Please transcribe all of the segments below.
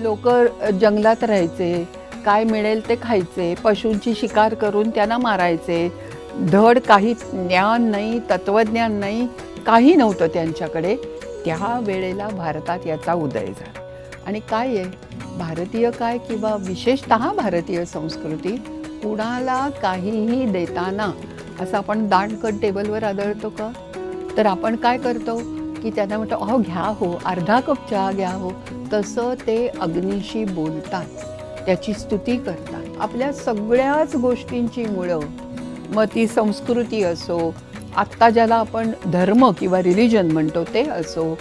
लोक जंगलात राहायचे, काय मिळेल ते खायचे, पशूंची शिकार करून त्यांना मारायचे. धड काही ज्ञान नाही, तत्त्वज्ञान नाही, काही नव्हतं त्यांच्याकडे. त्या वेळेला भारतात याचा उदय झाला. आणि काय आहे, भारतीय काय किंवा विशेषतः भारतीय संस्कृती कुणाला काहीही देताना असं आपण दांडकट टेबलवर आदळतो का? तर आपण काय करतो की त्यांना म्हणतो अहो घ्या हो, अर्धा कप चहा घ्या हो. तसं ते अग्नीशी बोलतात, त्याची स्तुती करतात. आपल्या सगळ्याच गोष्टींची मुळं, मग ती संस्कृती असो, आत्ता ज्याला आपण धर्म किंवा रिलिजन म्हणतो ते असो,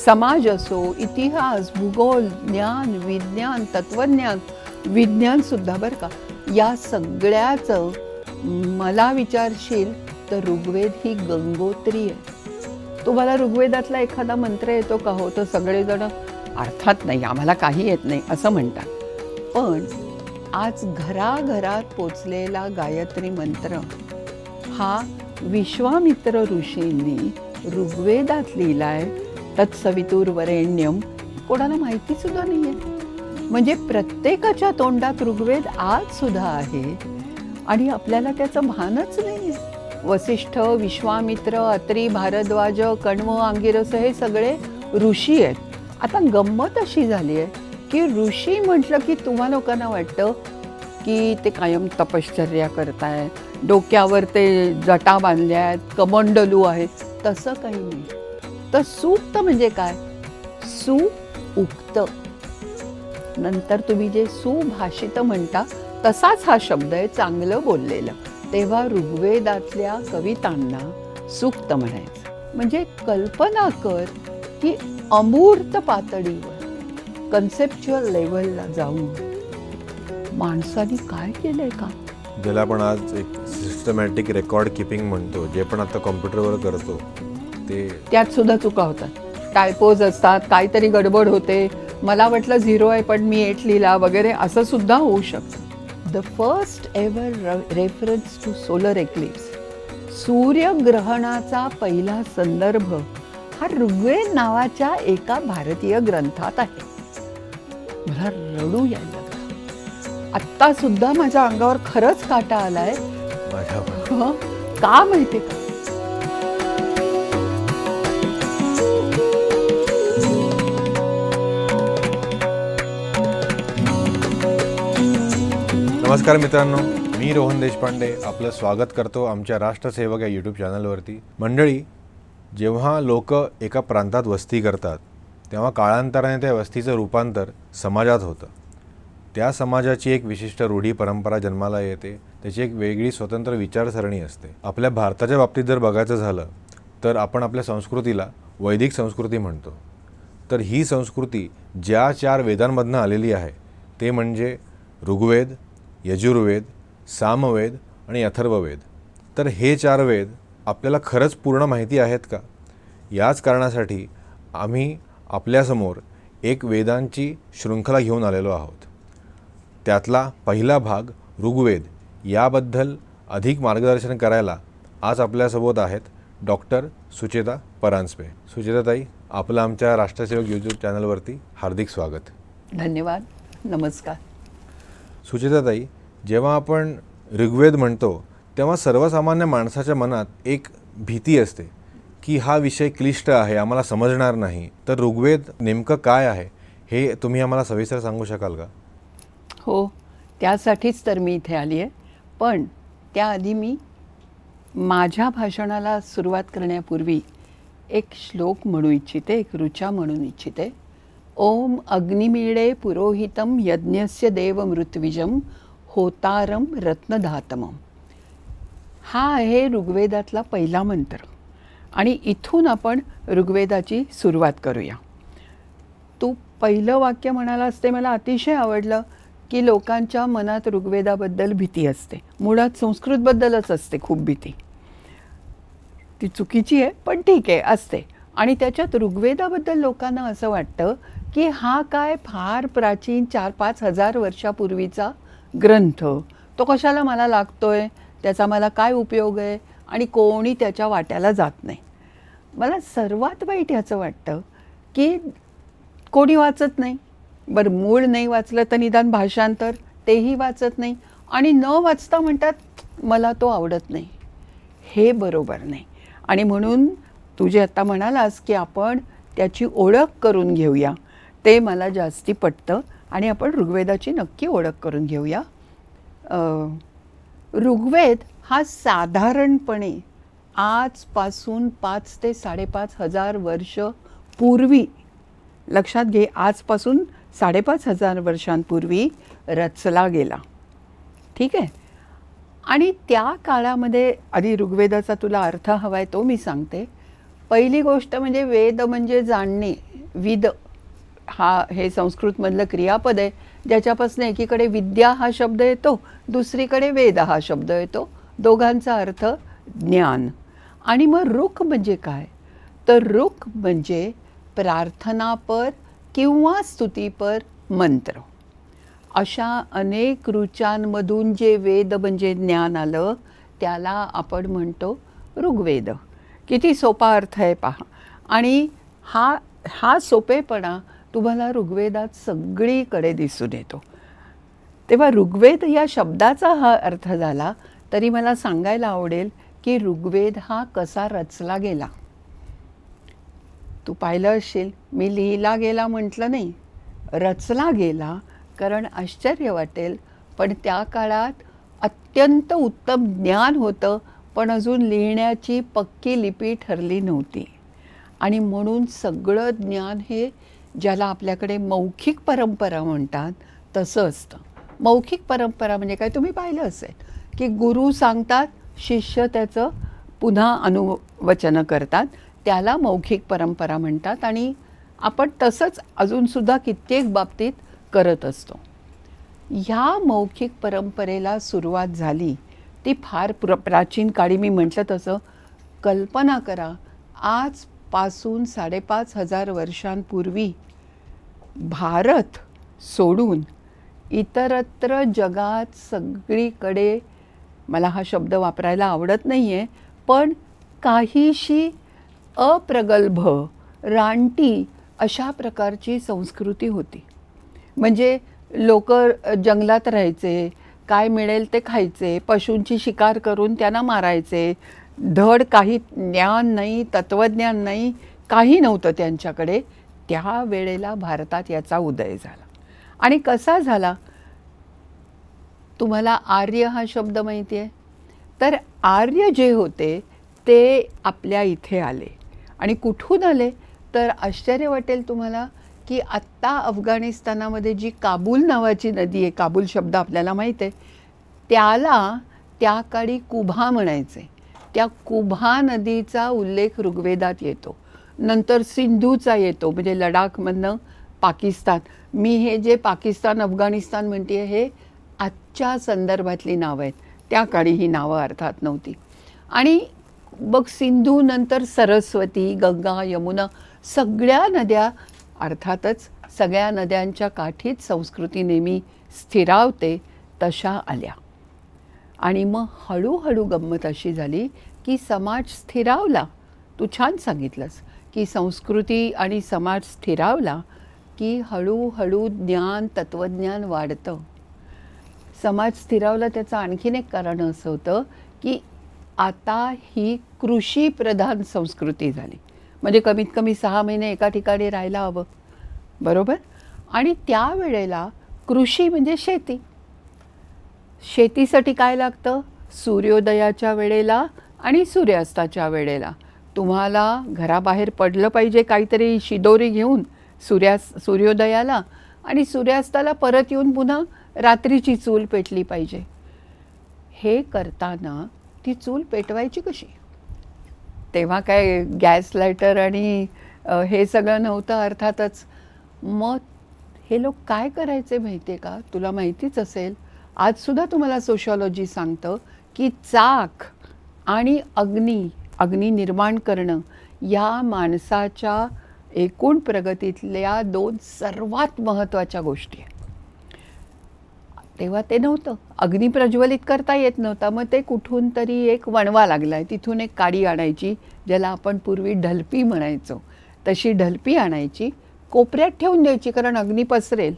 समाज असो, इतिहास, भूगोल, ज्ञान, विज्ञान, तत्त्वज्ञान, विज्ञानसुद्धा बरं का, या सगळ्याचं मला विचारशील तर ऋग्वेद ही गंगोत्री आहे. तुम्हाला ऋग्वेदातला एखादा मंत्र येतो का हो? तर सगळेजण अर्थात नाही, आम्हाला काही येत नाही असं म्हणतात. पण आज घराघरात पोचलेला गायत्री मंत्र हा विश्वामित्र ऋषींनी ऋग्वेदात लिहिलाय. तत्सवितुर्वरेण्यम कोणाला माहिती सुद्धा नाही आहे. म्हणजे प्रत्येकाच्या तोंडात ऋग्वेद आज सुद्धा आहे आणि आपल्याला त्याचं भानच नाही आहे. वसिष्ठ, विश्वामित्र, अत्री, भारद्वाज, कण्व, अंगिरस हे सगळे ऋषी आहेत. आता गंमत अशी झाली आहे की ऋषी म्हटलं की तुम्हा लोकांना वाटतं की ते कायम तपश्चर्या करतायत, डोक्यावर ते जटा बांधल्या आहेत, कमंडलू आहेत. तसं काही नाही. तर सूक्त म्हणजे काय? सुउक्त. नंतर तुम्ही जे सुभाषित म्हणता तसाच हा शब्द आहे, चांगलं बोललेलं. तेव्हा ऋग्वेदातल्या कवितांना सूक्त म्हणायचं. म्हणजे कल्पना कर की अमूर्त पातळीवर, कन्सेप्च्युअल लेव्हलला जाऊन माणसाने काय केलंय का? ज्याला आपण आज एक सिस्टमॅटिक रेकॉर्ड किपिंग म्हणतो, जे पण आता कॉम्प्युटरवर करतो ते त्यात सुद्धा चुका होतात, टायपोज असतात, काहीतरी गडबड होते. मला वाटलं 0 आहे पण मी 8 लिहिला वगैरे, असं सुद्धा होऊ शकतं. The first ever reference to solar eclipse, सूर्यग्रहणाचा पहिला संदर्भ हा ऋग्वेद नावाच्या एका भारतीय ग्रंथात आहे. मला रडू यायला लागलं. आत्ता सुद्धा माझ्या अंगावर खरंच काटा आलाय. का माहिती का? नमस्कार मित्रांनो, मी रोहन देशपांडे आपलं स्वागत करतो आमच्या राष्ट्रसेवक या यूट्यूब चॅनलवरती. मंडळी, जेव्हा लोक एका प्रांतात वस्ती करतात तेव्हा काळांतराने त्या वस्तीचं रूपांतर समाजात होतं. त्या समाजाची एक विशिष्ट रूढी परंपरा जन्माला येते, त्याची एक वेगळी स्वतंत्र विचारसरणी असते. आपल्या भारताच्या बाबतीत जर बघायचं झालं तर आपण आपल्या संस्कृतीला वैदिक संस्कृती म्हणतो. तर ही संस्कृती ज्या 4 वेदांमधनं आलेली आहे ते म्हणजे ऋग्वेद, यजुर्वेद, सामवेद आणि अथर्ववेद. तर हे 4 वेद आपल्याला खरंच पूर्ण माहिती आहेत का? याच कारणासाठी आम्ही आपल्यासमोर एक वेदांची शृंखला घेऊन आलेलो आहोत. त्यातला पहिला भाग ऋग्वेद, याबद्दल अधिक मार्गदर्शन करायला आज आपल्यासोबत आहेत डॉक्टर सुचेता परांजपे. सुचेताताई, आपलं आमच्या राष्ट्रसेवक यूट्यूब चॅनलवरती हार्दिक स्वागत. धन्यवाद. नमस्कार. सुचेताताई, जेव्हा आपण ऋग्वेद म्हणतो तेव्हा सर्वसामान्य माणसाच्या मनात एक भीती असते की हा विषय क्लिष्ट आहे, आम्हाला समजणार नाही. तर ऋग्वेद नेमकं काय आहे हे तुम्ही आम्हाला सविस्तर सांगू शकाल का? हो, त्यासाठीच तर मी इथे आली आहे. पण त्याआधी मी माझ्या भाषणाला सुरुवात करण्यापूर्वी एक श्लोक म्हणू इच्छिते, एक ऋचा म्हणू इच्छिते. ओम अग्निमीळे पुरोहितम यज्ञस्य देवमृत्विजम होतारम रत्नधातमम. हा आहे ऋग्वेदातला पहिला मंत्र आणि इथून आपण ऋग्वेदाची सुरुवात करूया. तू पहिलं वाक्य म्हणालास ते मला अतिशय आवडलं की लोकांच्या मनात ऋग्वेदाबद्दल भीती असते. मुळात संस्कृतबद्दलच असते खूप भीती. ती चुकीची आहे पण ठीक आहे, असते. आणि त्याच्यात ऋग्वेदाबद्दल लोकांना असं वाटतं की हा काय फार प्राचीन 4-5 हजार वर्षापूर्वीचा ग्रंथ, तो कशाला मला लागतोय, त्याचा मला काय उपयोग आहे, आणि कोणी त्याच्या वाट्याला जात नाही. मला सर्वात वाईट ह्याचं वाटतं की कोणी वाचत नाही, बरं मूळ नाही वाचलं तर निदान भाषांतर तेही वाचत नाही आणि न वाचता म्हणतात मला तो आवडत नाही. हे बरोबर नाही. आणि म्हणून तू जे आत्ता म्हणालास की आपण त्याची ओळख करून घेऊया, ते मला जास्ती पटतं आणि आपण ऋग्वेदाची नक्की ओळख करून घेऊया. ऋग्वेद हा साधारणपणे आजपासून 5 ते 5,500 वर्ष पूर्वी, लक्षात घे, आजपासून 5,500 वर्षांपूर्वी रचला गेला. ठीक आहे. आणि त्या काळामध्ये आधी ऋग्वेदाचा तुला अर्थ हवा आहे तो मी सांगते. पहिली गोष्ट म्हणजे वेद म्हणजे जाणणे. विद हे संस्कृतमधलं क्रियापद आहे, ज्याच्यापासून एकीकडे विद्या हा शब्द येतो, दुसरीकडे वेद हा शब्द येतो. दोघांचा अर्थ ज्ञान. आणि मग ऋक म्हणजे काय, तर ऋक म्हणजे प्रार्थनापर किंवा स्तुतीपर मंत्र. अशा अनेक ऋचांमधून जे वेद म्हणजे ज्ञान आलं त्याला आपण म्हणतो ऋग्वेद. किती सोपा अर्थ आहे पहा. आणि हा सोपेपणा तुम्हाला ऋग्वेदात सगळीकडे दिसून येतो. तेव्हा ऋग्वेद या शब्दाचा हा अर्थ झाला, तरी मला सांगायला आवडेल की ऋग्वेद हा कसा रचला गेला. तू पाहिलं असेल, मी लिहिला गेला म्हटलं नाही, रचला गेला. कारण आश्चर्य वाटेल, पण त्या काळात अत्यंत उत्तम ज्ञान होतं, पण अजून लिहिण्याची पक्की लिपी ठरली नव्हती. आणि म्हणून सगळं ज्ञान हे ज्याला आपल्याकडे मौखिक परंपरा म्हणतात तसं असतं. मौखिक परंपरा म्हणजे काय, तुम्ही पाहिलं असेल की गुरु सांगतात, शिष्य त्याचं पुन्हा अनुवचनं करतात, त्याला मौखिक परंपरा म्हणतात. आणि आपण तसंच अजूनसुद्धा कित्येक बाबतीत करत असतो. ह्या मौखिक परंपरेला सुरुवात झाली ती फार प्राचीन काळी. मी म्हटलं तसं कल्पना करा, आजपासून 5,500 वर्षांपूर्वी भारत सोडून इतरत्र जगात सगळीकडे, मला हा शब्द वापरायला आवडत नाही आहे, पण काहीशी अप्रगल्भ, रानटी अशा प्रकारची संस्कृती होती. म्हणजे लोक जंगलात राहायचे, काय मिळेल ते खायचे, पशूंची शिकार करून त्यांना मारायचे. धड काही ज्ञान नाही, तत्त्वज्ञान नाही, काही नव्हतं त्यांच्याकडे. त्या वेळेला भारतात याचा उदय झाला. आणि कसा झाला, तुम्हाला आर्य हा शब्द माहिती आहे, तर आर्य जे होते ते आपल्या इथे आले. आणि कुठून आले, तर आश्चर्य वाटेल तुम्हाला की आत्ता अफगाणिस्तानामध्ये जी काबूल नावाची नदी आहे, काबूल शब्द आपल्याला माहीत आहे, त्याला त्या काळी कुभा म्हणायचे. त्या कुभा नदीचा उल्लेख ऋग्वेदात येतो. नंतर सिंधूचा येतो, म्हणजे लडाखमधनं पाकिस्तान. मी हे जे पाकिस्तान अफगाणिस्तान म्हणते हे आजच्या संदर्भातली नावं आहेत, त्या काळी ही नावं अर्थात नव्हती. आणि बघ, सिंधू नंतर सरस्वती, गंगा, यमुना, सगळ्या नद्या, अर्थातच सगळ्या नद्यांच्या काठीत संस्कृती नेहमी स्थिरावते, तशा आल्या. आणि मग हळूहळू गंमत अशी झाली की समाज स्थिरावला. तू छान सांगितलंस की संस्कृती आणि समाज स्थिरावला की हळूहळू ज्ञान, तत्त्वज्ञान वाढतं. समाज स्थिरावला त्याचं आणखीन एक कारण असं होतं की आता ही कृषीप्रधान संस्कृती झाली. म्हणजे कमीत कमी 6 महिने एका ठिकाणी राहायला हवं, बरोबर. आणि त्यावेळेला कृषी म्हणजे शेती. शेतीसाठी काय लागतं, सूर्योदयाच्या वेळेला आणि सूर्यास्ताच्या वेळेला तुम्हाला घराबाहेर पडलं पाहिजे काहीतरी शिदोरी घेऊन सूर्योदयाला, आणि सूर्यास्ताला परत येऊन पुन्हा रात्रीची चूल पेटली पाहिजे. हे करताना ती चूल पेटवायची कशी, तेव्हा काय गॅस लायटर आणि हे सगळं नव्हतं अर्थातच. मग हे लोक काय करायचे माहिती आहे का, तुला माहितीच असेल, आजसुद्धा तुम्हाला सोशिओलॉजी सांगतं की चाक आणि अग्नी निर्माण करणं या माणसाच्या एकूण प्रगतीतल्या 2 सर्वात महत्त्वाच्या गोष्टी आहेत. तेव्हा ते नव्हतं, अग्नी प्रज्वलित करता येत नव्हता. मग ते कुठून तरी एक वणवा लागला आहे, तिथून एक काडी आणायची, ज्याला आपण पूर्वी ढलपी म्हणायचो, तशी ढलपी आणायची, कोपऱ्यात ठेवून द्यायची, कारण अग्नी पसरेल.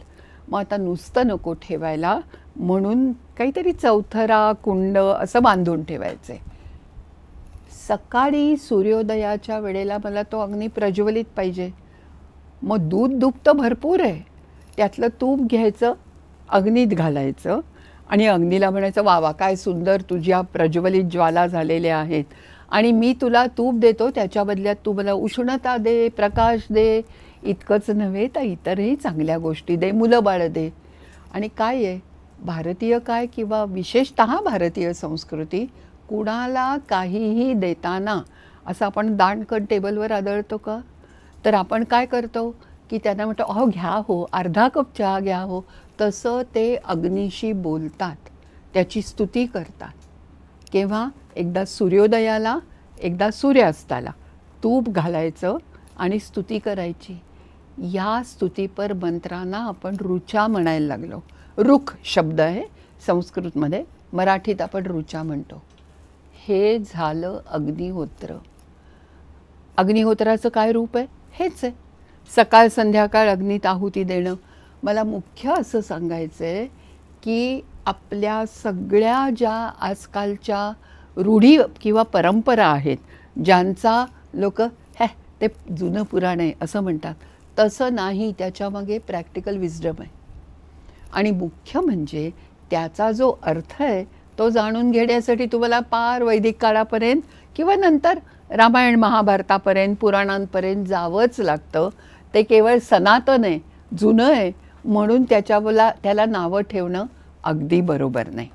मग आता नुसतं नको ठेवायला म्हणून काहीतरी चौथरा कुंड असं बांधून ठेवायचं आहे. सकाळी सूर्योदयाच्या वेळेला मला तो अग्नी प्रज्वलित पाहिजे. मग दूध दुभतं भरपूर आहे, त्यातलं तूप घ्यायचं, अग्नीत घालायचं आणि अग्नीला म्हणायचं, वा वा काय सुंदर तुझ्या प्रज्वलित ज्वाला झालेल्या आहेत आणि मी तुला तूप देतो, त्याच्या बदल्यात तू मला उष्णता दे, प्रकाश दे. इतकंच नव्हे तर इतरही चांगल्या गोष्टी दे, मुलं बाळं दे. आणि काय आहे भारतीय काय किंवा विशेषतः भारतीय संस्कृती, कुणाला काहीही देताना असं आपण दांडकन टेबलवर आदळतो का? तर आपण काय करतो की त्यांना म्हणतो, अहो घ्या हो, अर्धा कप चहा घ्या हो. तसं ते अग्नीशी बोलतात, त्याची स्तुती करतात. केव्हा? एकदा सूर्योदयाला, एकदा सूर्यास्ताला तूप घालायचं आणि स्तुती करायची. या स्तुतीपर मंत्रांना आपण ऋचा म्हणायला लागलो. रुख शब्द आहे संस्कृतमध्ये, मराठीत आपण ऋचा म्हणतो. हे झालं अग्निहोत्र. अग्निहोत्राचं काय रूप आहे? हेच आहे, सकाळ संध्याकाळ अग्नीत आहुती देणं. मला मुख्य असं सांगायचं आहे की आपल्या सगळ्या ज्या आजकालच्या रूढी किंवा परंपरा आहेत, ज्यांचा लोक ते जुनं पुराण आहे असं म्हणतात, तसं नाही. त्याच्यामागे प्रॅक्टिकल विजडम आहे. आणि मुख्य म्हणजे त्याचा जो अर्थ आहे तो जाणून घेण्यासाठी तुम्हाला पार वैदिक काळापर्यंत किंवा नंतर रामायण महाभारतापर्यंत, पुराणांपर्यंत जावंच लागतं. ते केवळ सनातन आहे, जुनं आहे म्हणून त्याला नावं ठेवणं अगदी बरोबर नाही.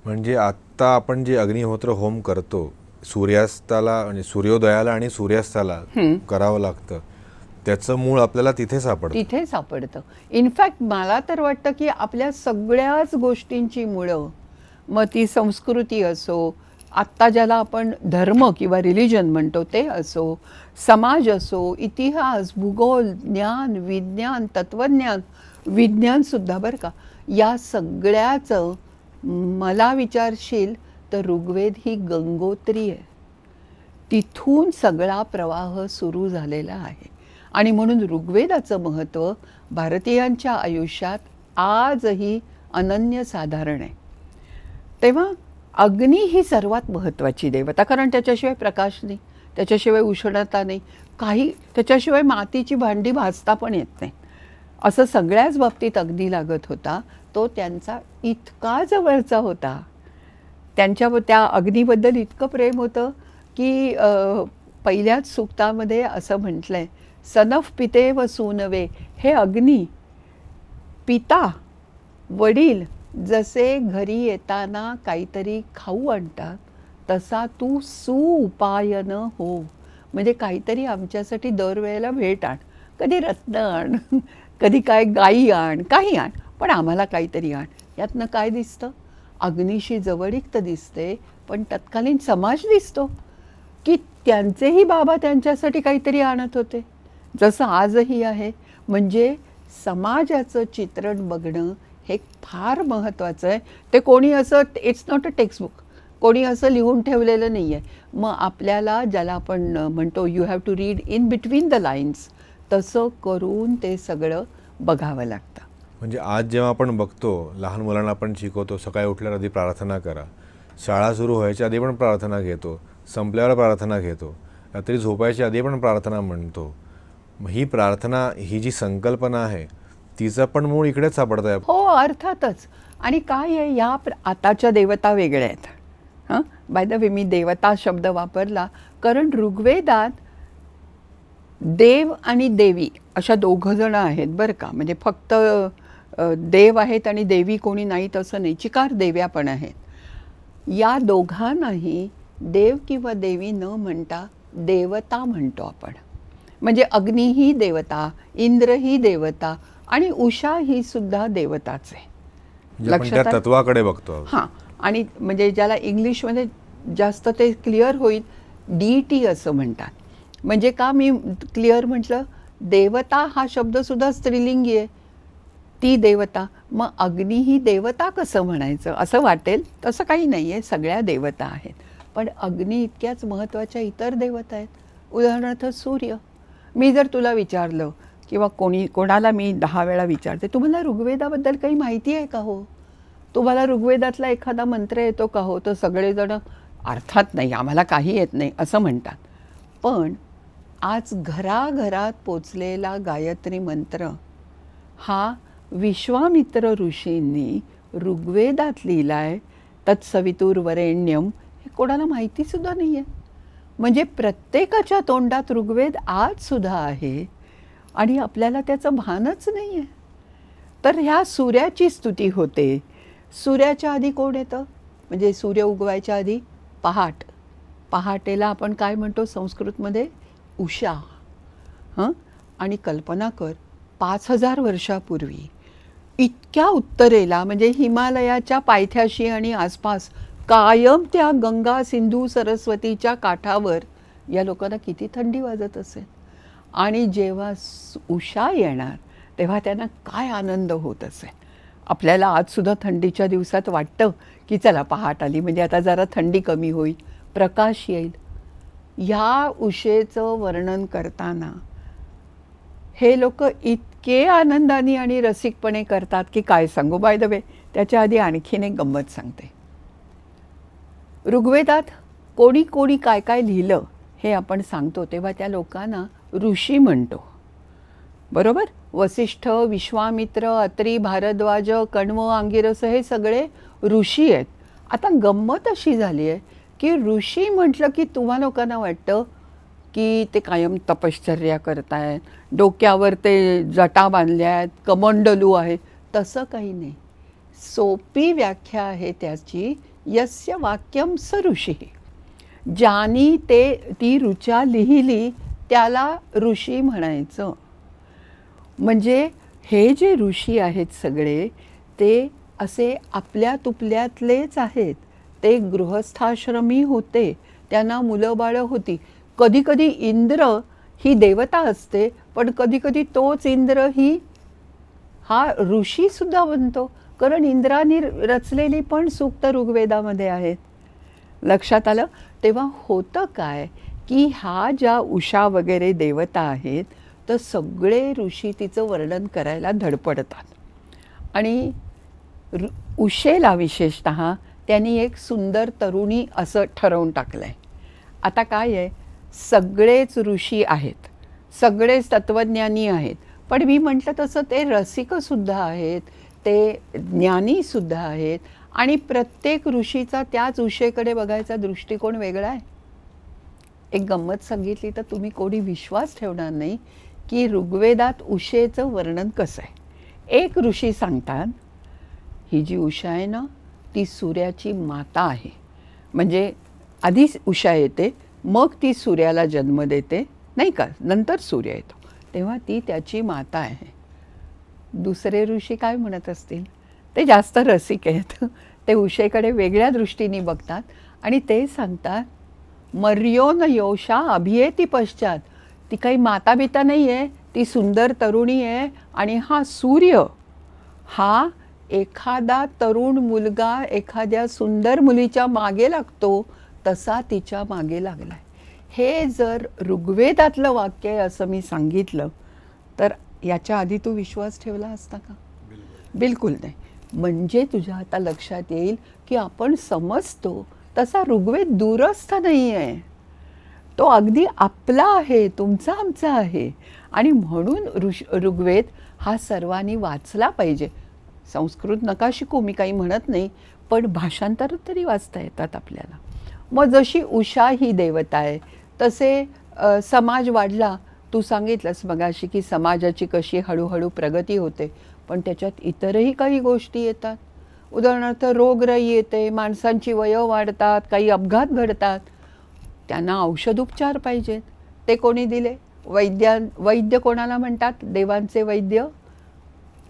म्हणजे आत्ता आपण जे अग्निहोत्र होम करतो, सूर्यास्ताला म्हणजे सूर्योदयाला आणि सूर्यास्ताला करावं लागतं, त्याचं मूळ आपल्याला तिथे सापडतं. इनफॅक्ट मला तर वाटतं की आपल्या सगळ्याच गोष्टींची मुळं, मग ती संस्कृती असो, आत्ता ज्याला आपण धर्म किंवा रिलिजन म्हणतो ते असो, समाज असो, इतिहास, भूगोल, ज्ञान, विज्ञान, तत्त्वज्ञान, विज्ञानसुद्धा बरं का, या सगळ्याचं मला विचारशील तर ऋग्वेद ही गंगोत्री आहे. तिथून सगळा प्रवाह सुरू झालेला आहे. आणि म्हणून ऋग्वेदाचं महत्त्व भारतीयांच्या आयुष्यात आजही अनन्यसाधारण आहे. तेव्हा अग्नी ही सर्वात महत्त्वाची देवता, कारण त्याच्याशिवाय प्रकाश नाही, त्याच्याशिवाय उष्णता नाही, काही त्याच्याशिवाय मातीची भांडी भाजता पण येत नाही. असं सगळ्याच बाबतीत अग्नी लागत होता. तो त्यांचा इतका जवळचा होता, त्या अग्नीबद्दल इतकं प्रेम होतं की पहिल्याच सूक्तामध्ये असं म्हटलं आहे, सनफ पिते व सूनवे. हे अग्नी, पिता वडील जसे घरी येताना काहीतरी खाऊ आणतात, तसा तू सुउपायन हो. म्हणजे काहीतरी आमच्यासाठी दरवेळेला भेट आण, कधी रत्न आण, कधी काय गाई आण, काही आण, पण आम्हाला काहीतरी आण. यातनं काय दिसतं? अग्नीशी जवळीक तर दिसते, पण तत्कालीन समाज दिसतो की त्यांचेही बाबा त्यांच्यासाठी काहीतरी आणत होते, जसं आजही आहे. म्हणजे समाजाचं चित्रण बघणं हे फार महत्त्वाचं आहे. ते कोणी असं, इट्स नॉट अ टेक्स्टबुक, कोणी असं लिहून ठेवलेलं नाही आहे. मग आपल्याला ज्याला आपण म्हणतो you have to read in between the lines, तसं करून ते सगळं बघावं लागतं. म्हणजे आज जेव्हा आपण बघतो, लहान मुलांना आपण शिकवतो, सकाळी उठल्यावर आधी प्रार्थना करा, शाळा सुरू व्हायच्या आधी पण प्रार्थना घेतो, संपल्यावर प्रार्थना घेतो, रात्री झोपायच्या आधी पण प्रार्थना म्हणतो. ही प्रार्थना, ही जी संकल्पना आहे, तिचं पण मूळ इकडेच सापडतं आहे. हो, अर्थातच. आणि काय आहे, या आताच्या देवता वेगळ्या आहेत. बाय द वे, मी देवता शब्द वापरला कारण ऋग्वेदात देव आणि देवी अशा दोघं जण आहेत बरं का. म्हणजे फक्त देव आहेत आणि देवी कोणी नाहीत असं नाही, चिकार देव्या पण आहेत. या दोघांनाही देव किंवा देवी न म्हणता देवता म्हणतो आपण. म्हणजे अग्नी ही देवता, इंद्र ही देवता आणि उषा ही सुद्धा देवताच आहे. लक्षात तत्वाकडे बघतो. हां, आणि म्हणजे ज्याला इंग्लिशमध्ये जास्त ते क्लिअर होईल, डीटी असं म्हणतात. म्हणजे का मी क्लिअर म्हटलं, देवता हा शब्दसुद्धा स्त्रीलिंगी आहे, ती देवता. मग अग्नी ही देवता कसं म्हणायचं असं वाटेल, तसं काही नाही आहे, सगळ्या देवता आहेत. पण अग्नी इतक्याच महत्त्वाच्या इतर देवता आहेत. उदाहरणार्थ सूर्य. मी जर तुला विचारलं किंवा कोणाला मी 10 वेळा विचारते, तुम्हाला ऋग्वेदाबद्दल काही माहिती आहे का हो? तुम्हाला ऋग्वेदातला एखादा मंत्र येतो का हो? तर सगळेजण अर्थात नाही, आम्हाला काही येत नाही असं म्हणतात. पण आज घराघरात पोचलेला गायत्री मंत्र हा विश्वामित्र ऋषींनी ऋग्वेदात लिहिला आहे. तत्सवितुर्वरेण्यम, हे कोणाला माहितीसुद्धा नाही आहे. म्हणजे प्रत्येकाच्या तोंडात ऋग्वेद आजसुद्धा आहे आणि आपल्याला त्याचं भानच नाही आहे. तर ह्या सूर्याची स्तुती होते. सूर्याच्या आधी कोण येतं? म्हणजे सूर्य उगवायच्या आधी पहाट. पहाटेला आपण काय म्हणतो संस्कृतमध्ये? उषा. आणि कल्पना कर, 5000 वर्षापूर्वी इतक्या उत्तरेला म्हणजे हिमालयाच्या पायथ्याशी आणि आसपास कायम त्या गंगा, सिंधू, सरस्वतीच्या काठावर या लोकांना किती थंडी वाजत असेल. आणि जेव्हा उषा येणार तेव्हा त्यांना काय आनंद होत असेल. आपल्याला आजसुद्धा थंडीच्या दिवसात वाटतं की चला पहाट आली म्हणजे आता जरा थंडी कमी होईल, प्रकाश येईल. ह्या उषेचं वर्णन करताना हे लोक इतके आनंदाने आणि रसिकपणे करतात की काय सांगू. बाय द वे, त्याच्या आधी आणखीन एक गंमत सांगते. ऋग्वेदात कोणी कोणी काय काय लिहिलं हे आपण सांगतो तेव्हा त्या लोकांना ऋषी म्हणतो, बरोबर? वसिष्ठ, विश्वामित्र, अत्री, भारद्वाज, कण्व, अंगिरस हे सगळे ऋषी आहेत. आता गंमत अशी झाली आहे की ऋषी म्हटलं की तुम्हा लोकांना वाटतं की ते कायम तपश्चर्या करतायत, डोक्यावर ते जटा बांधल्या आहेत, कमंडलू आहेत. तसं काही नाही. सोपी व्याख्या आहे त्याची, यस्य वाक्यम स ऋषी. ज्यानी ती ऋचा लिहिली त्याला ऋषी म्हणायचं. म्हणजे हे जे ऋषी आहेत सगळे ते असे आपल्या तुपल्यातलेच आहेत. ते गृहस्थाश्रमी होते, त्यांना मुलं बाळं होती. कधी कधी इंद्र ही देवता असते, पण कधी कधी तोच इंद्र हा ऋषीसुद्धा बनतो. कारण इंद्राने रचलेली पण सूक्त ऋग्वेदामध्ये आहेत. लक्षात आलं? तेव्हा होतं काय की ह्या ज्या उषा वगैरे देवता आहेत तर सगळे ऋषी तिचं वर्णन करायला धडपडतात. आणि उषेला विशेषतः त्यांनी एक सुंदर तरुणी असं ठरवून टाकलं आहे. आता काय आहे, सगळेच ऋषी आहेत, सगळेच तत्त्वज्ञानी आहेत, पण मी म्हटलं तसं ते रसिकसुद्धा आहेत, ते ज्ञानीसुद्धा आहेत. आणि प्रत्येक ऋषीचा त्याच उषेकडे बघायचा दृष्टिकोन वेगळा आहे. एक गंमत सांगितली तर तुम्ही कोणी विश्वास ठेवणार नाही की ऋग्वेदात उषेचं वर्णन कसं आहे. एक ऋषी सांगतात ही जी उषा आहे ना ती सूर्याची माता आहे. म्हणजे आधी उषा येते, मग ती सूर्याला जन्म देते, नाही का, नंतर सूर्य येतो, तेव्हा ती त्याची माता आहे. दुसरे ऋषी काय म्हणत असतील? ते जास्त रसिक आहेत, ते उषेकडे वेगळ्या दृष्टीने बघतात आणि ते सांगतात मर्यो न योषा अभियेती पश्चात. ती काही माता बिता नाही आहे, ती सुंदर तरुणी आहे. आणि हा सूर्य हा एखादा तरुण मुलगा एखाद्या सुंदर मुलीच्या मागे लागतो तसा तिच्या मागे लागला आहे. हे जर ऋग्वेदातलं वाक्य आहे असं मी सांगितलं तर याच्या आधी तू विश्वास ठेवला असता का? बिलकुल नाही. म्हणजे तुझ्या आता लक्षात येईल की आपण समजतो तसा ऋग्वेद दूरस्थ नाही आहे, तो अगदी आपला आहे, तुमचा आमचा आहे. आणि म्हणून ऋग्वेद हा सर्वांनी वाचला पाहिजे. संस्कृत नका शिकू मी काही म्हणत नाही, पण भाषांतर तरी वाचता येतात आपल्याला. मग जशी उषा ही देवता आहे तसे समाज वाढला. तू सांगितलंस मगाशी की समाजाची कशी हळूहळू प्रगती होते, पण त्याच्यात इतरही काही गोष्टी येतात. उदाहरणार्थ रोगराई येते, माणसांची वयं वाढतात, काही अपघात घडतात, त्यांना औषधोपचार पाहिजेत. ते कोणी दिले? वैद्य कोणाला म्हणतात? देवांचे वैद्य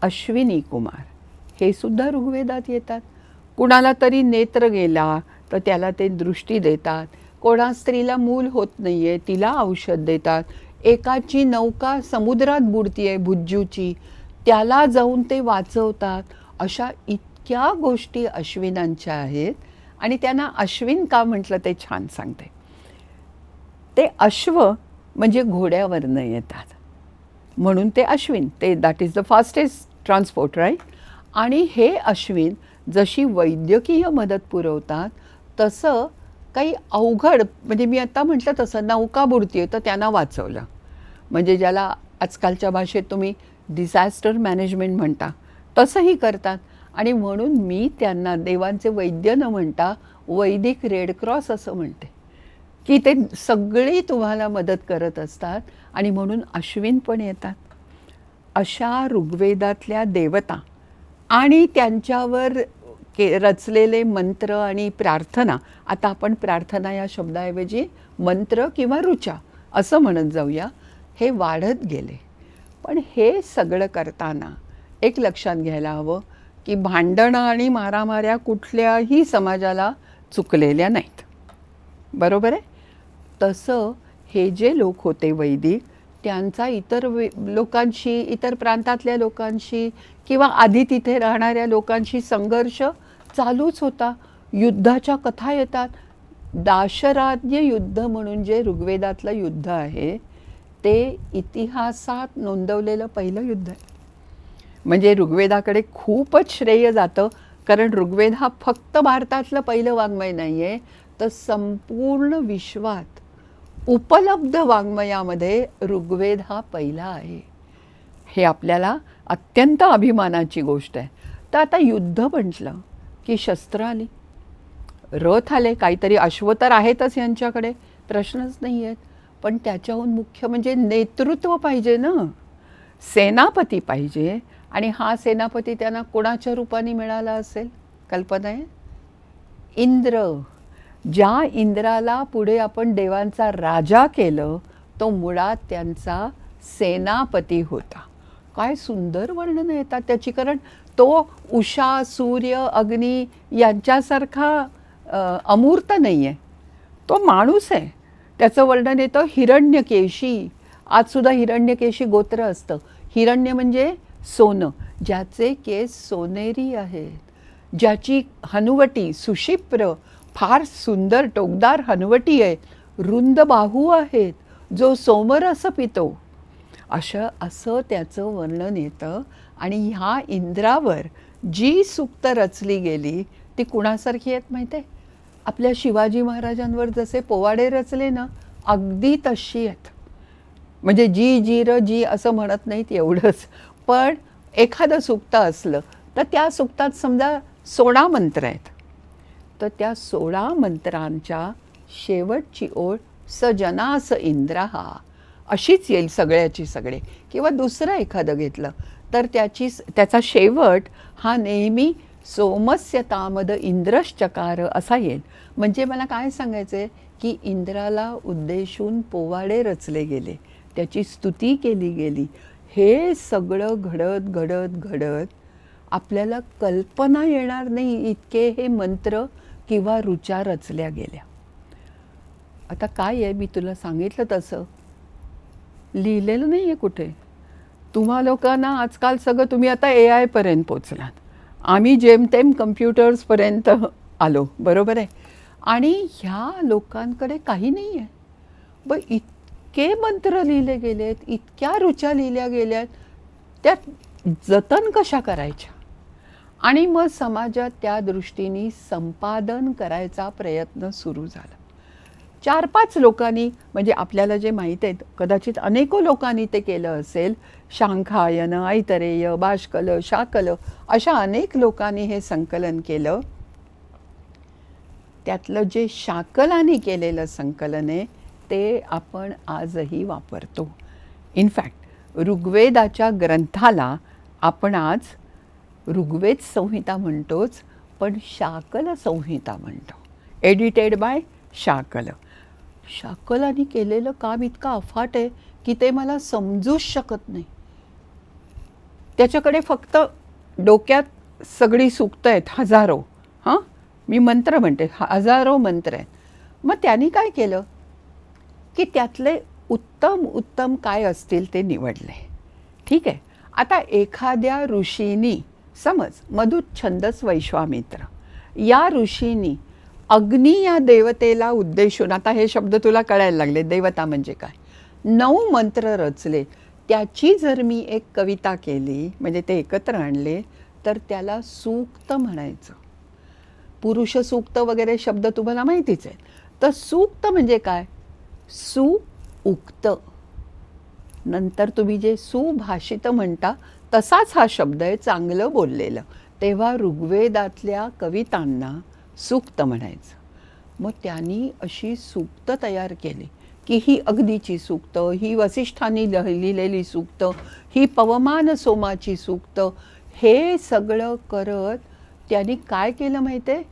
अश्विनी कुमार, हे सुद्धा ऋग्वेदात येतात. कुणाला तरी नेत्र गेला तर त्याला ते दृष्टी देतात. कोणा स्त्रीला मूल होत नाही आहे तिला औषध देतात. एकाची नौका समुद्रात बुडती आहे भुज्जूची, त्याला जाऊन ते वाचवतात. अशा इतक्या गोष्टी अश्विनांच्या आहेत. आणि त्यांना अश्विन का म्हटलं ते छान सांगते. ते अश्व म्हणजे घोड्यावरनं येतात. म्हणून ते अश्विन, ते that is the fastest transport right. आणि हे अश्विन जशी वैद्यकीय मदत पुरवतात तसं काही अवघड, म्हणजे मी आत्ता म्हटलं तसं नौका बुडतीये तर त्यांना वाचवलं, म्हणजे ज्याला आजकालच्या भाषेत तुम्ही डिझास्टर मॅनेजमेंट म्हणता तसंही करतात. आणि म्हणून मी त्यांना देवांचे वैद्य न म्हणता वैदिक रेड क्रॉस असं म्हणते, की ते सगळी तुम्हाला मदत करत असतात. आणि म्हणून अश्विन पण येतात. अशा ऋग्वेदातल्या देवता आणि त्यांच्यावर रचलेले मंत्र आणि प्रार्थना, आता आपण प्रार्थना या शब्दाऐवजी मंत्र किंवा ऋचा असं म्हणत जाऊया, हे वाढत गेले. पण हे सगळं करताना एक लक्षात घ्यायला हवं की भांडणं आणि मारामाऱ्या कुठल्याही समाजाला चुकलेल्या नाहीत, बरोबर आहे. तसं हे जे लोक होते वैदिक, त्यांचा इतर लोकांशी, इतर प्रांतातल्या लोकांशी किंवा आधी तिथे राहणाऱ्या लोकांशी संघर्ष चालूच होता. युद्धाच्या कथा येतात. दाशराज्य युद्ध म्हणून जे ऋग्वेदातलं युद्ध आहे ते इतिहासात नोंदवलेलं पहिलं युद्ध आहे. म्हणजे ऋग्वेदाकडे खूपच श्रेय जातं, कारण ऋग्वेद हा फक्त भारतातलं पहिलं वाङ्मय नाही आहे, तर संपूर्ण विश्वात उपलब्ध वाङ्मयामध्ये ऋग्वेद हा पहिला आहे. हे आपल्याला अत्यंत अभिमानाची गोष्ट आहे. तर आता युद्ध म्हटलं की शस्त्र आली, रथ आले, काहीतरी अश्व तर आहेतच यांच्याकडे, प्रश्नच नाही आहेत. पण त्याच्याहून मुख्य म्हणजे नेतृत्व पाहिजे ना, सेनापती पाहिजे. आणि हा सेनापती त्यांना कोणाच्या रूपाने मिळाला असेल, कल्पना आहे? इंद्र. ज्या इंद्राला पुढे आपण देवांचा राजा केलं तो मुळात त्यांचा सेनापती होता. काय सुंदर वर्णनं येतात त्याची, कारण तो उषा, सूर्य, अग्नी यांच्यासारखा अमूर्त नाही आहे, तो माणूस आहे. त्याचं वर्णन येतं हिरण्यकेशी. आजसुद्धा हिरण्यकेशी गोत्र असतं. हिरण्य म्हणजे सोनं, ज्याचे केस सोनेरी आहेत, ज्याची हनुवटी सुशिप्र, फार सुंदर टोकदार हनुवटी आहे, रुंद बाहू आहेत, जो सोमरस पितो, असं त्याचं वर्णन येतं. आणि ह्या इंद्रावर जी सूक्त रचली गेली ती कुणासारखी आहेत माहिती आहे? आपल्या शिवाजी महाराजांवर जसे पोवाडे रचले ना, अगदी तशी आहेत. म्हणजे जी जीर जी असं म्हणत नाहीत एवढंच, पण एखादं सुक्त असलं तर त्या सुक्तात समजा 16 मंत्र आहेत, तर त्या 16 मंत्रांच्या शेवटची ओळ सजनास इंद्रहा अशीच येईल सगळ्याची सगळे. किंवा दुसरं एखादं घेतलं तर त्याचा शेवट हा नेहमी सोमस्यतामद इंद्रश्चकार असा येईल. म्हणजे मला काय सांगायचं आहे की इंद्राला उद्देशून पोवाडे रचले गेले, त्याची स्तुती केली गेली. हे सगळं घडत घडत घडत आपल्याला कल्पना येणार नाही इतके हे मंत्र किंवा ऋचा रचल्या गेल्या. आता काय आहे, मी तुला सांगितलं तसं लिहिलेलं नाही आहे कुठे. तुम्हा लोकांना आजकाल सगळं, तुम्ही आता AI पर्यंत पोचलात, आम्ही जेमतेम कम्प्युटर्सपर्यंत आलो, बरोबर आहे. आणि ह्या लोकांकडे काही नाही आहे. इतके मंत्र लिहिले गेलेत, इतक्या ऋचा लिहिल्या गेल्यात, त्या जतन कशा करायच्या. आणि मग समाजात त्या दृष्टीने संपादन करायचा प्रयत्न सुरू झाला. 4-5 लोकांनी, म्हणजे आपल्याला जे माहीत आहेत, कदाचित अनेको लोकांनी ते केलं असेल. शांखायन, ऐतरेय, बाष्कल, शाकल अशा अनेक लोकांनी हे संकलन केलं. त्यातलं जे शाकलाने केलेलं संकलन आहे ते आपण आजही वापरतो. इनफॅक्ट ऋग्वेदाच्या ग्रंथाला आपण आज ऋग्वेद संहिता म्हणतोच, पण शाकल संहिता म्हणतो, एडिटेड बाय शाकल. शाकलाने केलेलं काम इतकं अफाट आहे की ते मला समजूच शकत नाही. त्याच्याकडे फक्त डोक्यात सगळी सूक्त आहेत, हजारो, हां मी मंत्र म्हणते, हजारो मंत्र आहेत. मग त्यांनी काय केलं की त्यातले उत्तम उत्तम काय असतील ते निवडले. ठीक आहे. आता एखाद्या ऋषीनी, समज मधुच्छंदस वैश्वामित्र या ऋषीनी अग्नी या देवतेला उद्देशून, आता हे शब्द तुला कळायला लागले, देवता म्हणजे काय, 9 मंत्र रचले. त्याची जर मी एक कविता केली, म्हणजे ते एकत्र आणले, तर त्याला सूक्त म्हणायचं. पुरुष सूक्त वगैरे शब्द तुम्हाला माहितीच आहेत. तर सूक्त म्हणजे काय? सुउक्त. नंतर तुम्ही जे सुभाषित म्हणता तसाच हा शब्द आहे, चांगलं बोललेलं. तेव्हा ऋग्वेदातल्या कवितांना सूक्त म्हणायचं. मग त्यांनी अशी सूक्त तयार केली की ही अगदीची सूक्त, ही वसिष्ठांनी लिहिलेली सूक्त, ही पवमान सोमाची सूक्त. हे सगळं करत त्यांनी काय केलं माहिती आहे?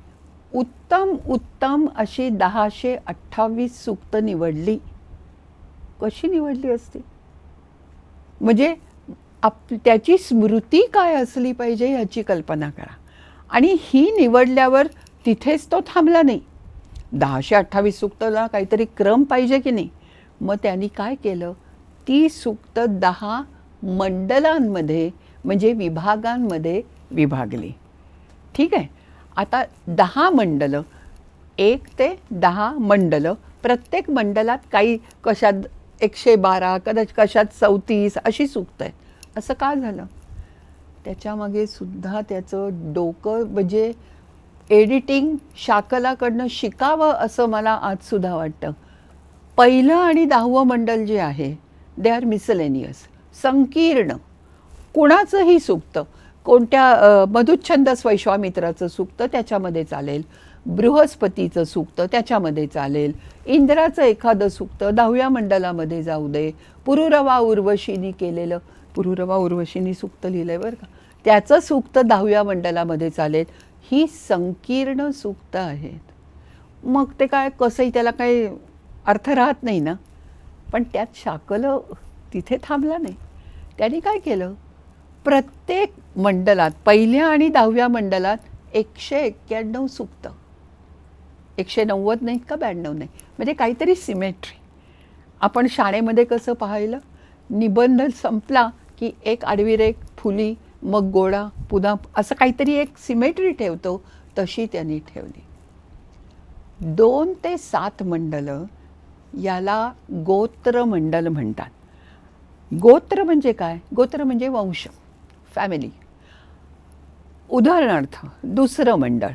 उत्तम उत्तम अशी 1028 सूक्त निवडली. कशी निवडली असती? म्हणजे त्याची स्मृती काय असली पाहिजे ह्याची कल्पना करा. आणि ही निवडल्यावर तिथेच तो थांबला नाही. 1028 सूक्तला काहीतरी क्रम पाहिजे की नाही. मग त्यांनी काय केलं? ती सूक्त 10 मंडलांमध्ये म्हणजे विभागांमध्ये विभागली. ठीक आहे. आता 10 मंडलं, 1 ते 10 मंडलं. प्रत्येक मंडलात काही कशात 112, कशात 34 अशी सूक्त आहेत. असं का झालं? त्याच्यामागे सुद्धा त्याचं डोकं म्हणजे एडिटिंग शाकलाकडनं शिकावं असं मला आजसुद्धा वाटतं. पहिलं आणि 10वं मंडल जे आहे दे आर मिसलेनियस, संकीर्ण. कुणाचंही सूक्त, कोणत्या मधुच्छंदस वैश्वामित्राचं सूक्त त्याच्यामध्ये चालेल, बृहस्पतीचं सूक्त त्याच्यामध्ये चालेल, इंद्राचं एखादं सूक्त 10व्या मंडलामध्ये जाऊ दे, पुरुरवा उर्वशीनी केलेलं, पुरुरवा उर्वशीनी सूक्त लिहिलं आहे बरं का, त्याचं सूक्त 10व्या मंडलामध्ये चालेल. ही संकीर्ण सूक्त आहेत. मग ते काय कसंही त्याला काही अर्थ राहत नाही ना. पण त्यात शाकलं तिथे थांबला नाही. त्यांनी काय केलं? प्रत्येक मंडलात, पहिल्या आणि 10व्या मंडलात 191 सूक्त, 190 नाहीत का 92 नाही, म्हणजे काहीतरी सिमेट्री. आपण शाळेमध्ये कसं पाहिलं, निबंध संपला की एक आडवी रेघ, फुली, मग गोळा, पुन्हा असं काहीतरी एक सिमेट्री ठेवतो, तशी त्यांनी ठेवली. 2 ते 7 मंडलं याला गोत्र मंडल म्हणतात. गोत्र म्हणजे काय? गोत्र म्हणजे वंश, फॅमिली. उदाहरणार्थ दुसरं मंडळ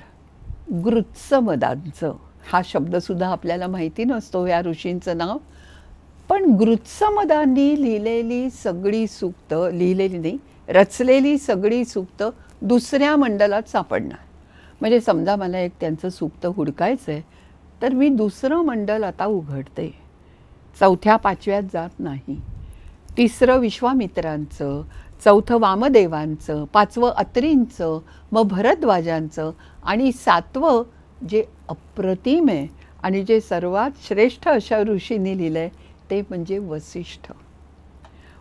गृत्समदांचं. हा शब्दसुद्धा आपल्याला माहिती नसतो या ऋषींचं नाव. पण गृत्समदांनी लिहिलेली सगळी सूक्त, लिहिलेली नाही, रचलेली सगळी सूक्त दुसऱ्या मंडलात सापडणार. म्हणजे समजा मला एक त्यांचं सूक्त हुडकायचं आहे, तर मी दुसरं मंडल आता उघडते, 4थ्या 5व्यात जात नाही. 3रं विश्वामित्रांचं, 4थं वामदेवांचं, 5वं अत्रींचं, मग भरद्वाजांचं, आणि 7वं जे अप्रतिम आहे आणि जे सर्वात श्रेष्ठ अशा ऋषींनी लिहिलं आहे ते म्हणजे वसिष्ठ.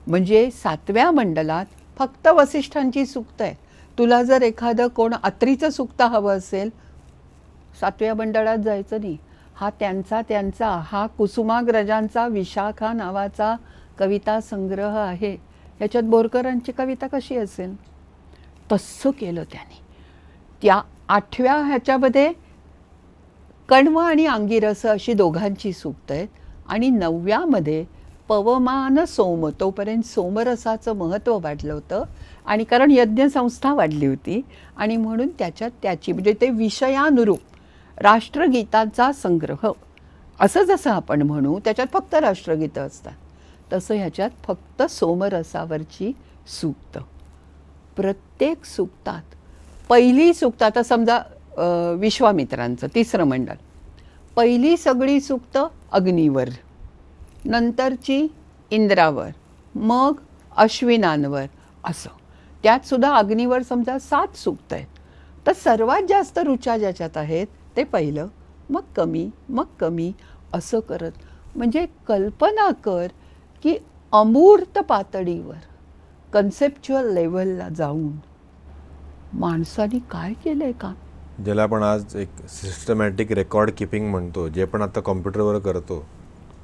म्हणजे 7व्या मंडलात फक्त वसिष्ठांची सूक्त आहे. तुला जर एखादं कोण अत्रीचं सूक्त हवं असेल, 7व्या मंडळात जायचं नाही. हा त्यांचा हा कुसुमाग्रजांचा विशाखा नावाचा कविता संग्रह आहे. ह्याच्यात बोरकरांची कविता कशी असेल? तसं केलं त्यांनी. त्या 8व्या ह्याच्यामध्ये कण्व आणि अंगिरस अशी दोघांची सूक्त आहेत. आणि 9व्यामध्ये पवमान सोम, तोपर्यंत सोमरसाचं महत्त्व वाढलं होतं. आणि कारण यज्ञसंस्था वाढली होती आणि म्हणून त्याच्यात त्याची म्हणजे ते विषयानुरूप राष्ट्रगीतांचा संग्रह असं जसं आपण म्हणू, त्याच्यात फक्त राष्ट्रगीतं असतात, तसं ह्याच्यात फक्त सोमरसावरची सूक्त. प्रत्येक सूक्तात पहिली सूक्त, आता समजा विश्वामित्रांचं 3रं मंडळ, पहिली सगळी सूक्त अग्नीवर, नंतरची इंद्रावर, मग अश्विनांवर, असं. त्यात सुद्धा अग्नीवर समजा 7 सूक्त आहेत. तर सर्वात जास्त रुचा ज्याच्यात आहेत ते पहिलं, मग कमी असं करत. म्हणजे कल्पना कर की अमूर्त पातळीवर, कन्सेप्च्युअल लेवलला जाऊन माणसाने काय केलं आहे का, ज्याला आपण आज एक सिस्टमॅटिक रेकॉर्ड किपिंग म्हणतो, जे पण आता कॉम्प्युटरवर करतो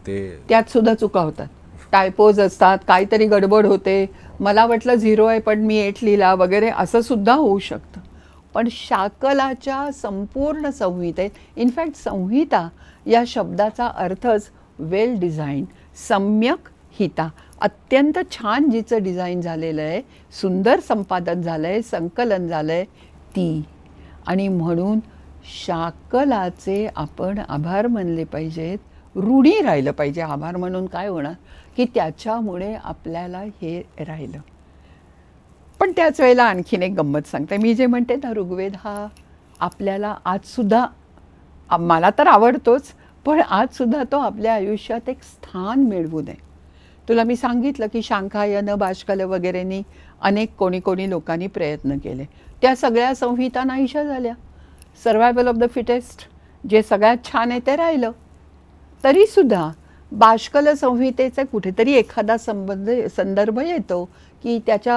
ते त्यात सुद्धा चुका होतात, टायपोज असतात, काहीतरी गडबड होते, मला वाटलं 0 आहे पण मी 8 लिहिला वगैरे, असं सुद्धा होऊ शकतं. पण शाकलाच्या संपूर्ण संहितेत, इनफॅक्ट संहिता या शब्दाचा अर्थच वेल डिझाईन, सम्यक हिता, अत्यंत छान जिचं डिझाईन झालेलं आहे, सुंदर संपादन झालं आहे, संकलन झालं आहे ती. आणि म्हणून शाकलाचे आपण आभार मानले पाहिजेत, ऋणी राहिलं पाहिजे. आभार म्हणून काय होणार की त्याच्यामुळे आपल्याला हे राहिलं. पण त्याच वेळेला आणखीन एक गंमत सांगते. मी जे म्हणते ना, ऋग्वेद हा आपल्याला आजसुद्धा, मला तर आवडतोच, पण आजसुद्धा तो आपल्या आयुष्यात एक स्थान मिळवू नये. तुला मी सांगितलं की शांखायन, बाष्कल वगैरेंनी अनेक कोणी लोकांनी प्रयत्न केले. त्या सगळ्या संहिता नाहीशा झाल्या. सर्वायवल ऑफ द फिटेस्ट जे सगळ्यात छान आहे ते राहिलं. तरीसुद्धा बाष्कल संहितेचा कुठेतरी एखादा संदर्भ येतो की त्याच्या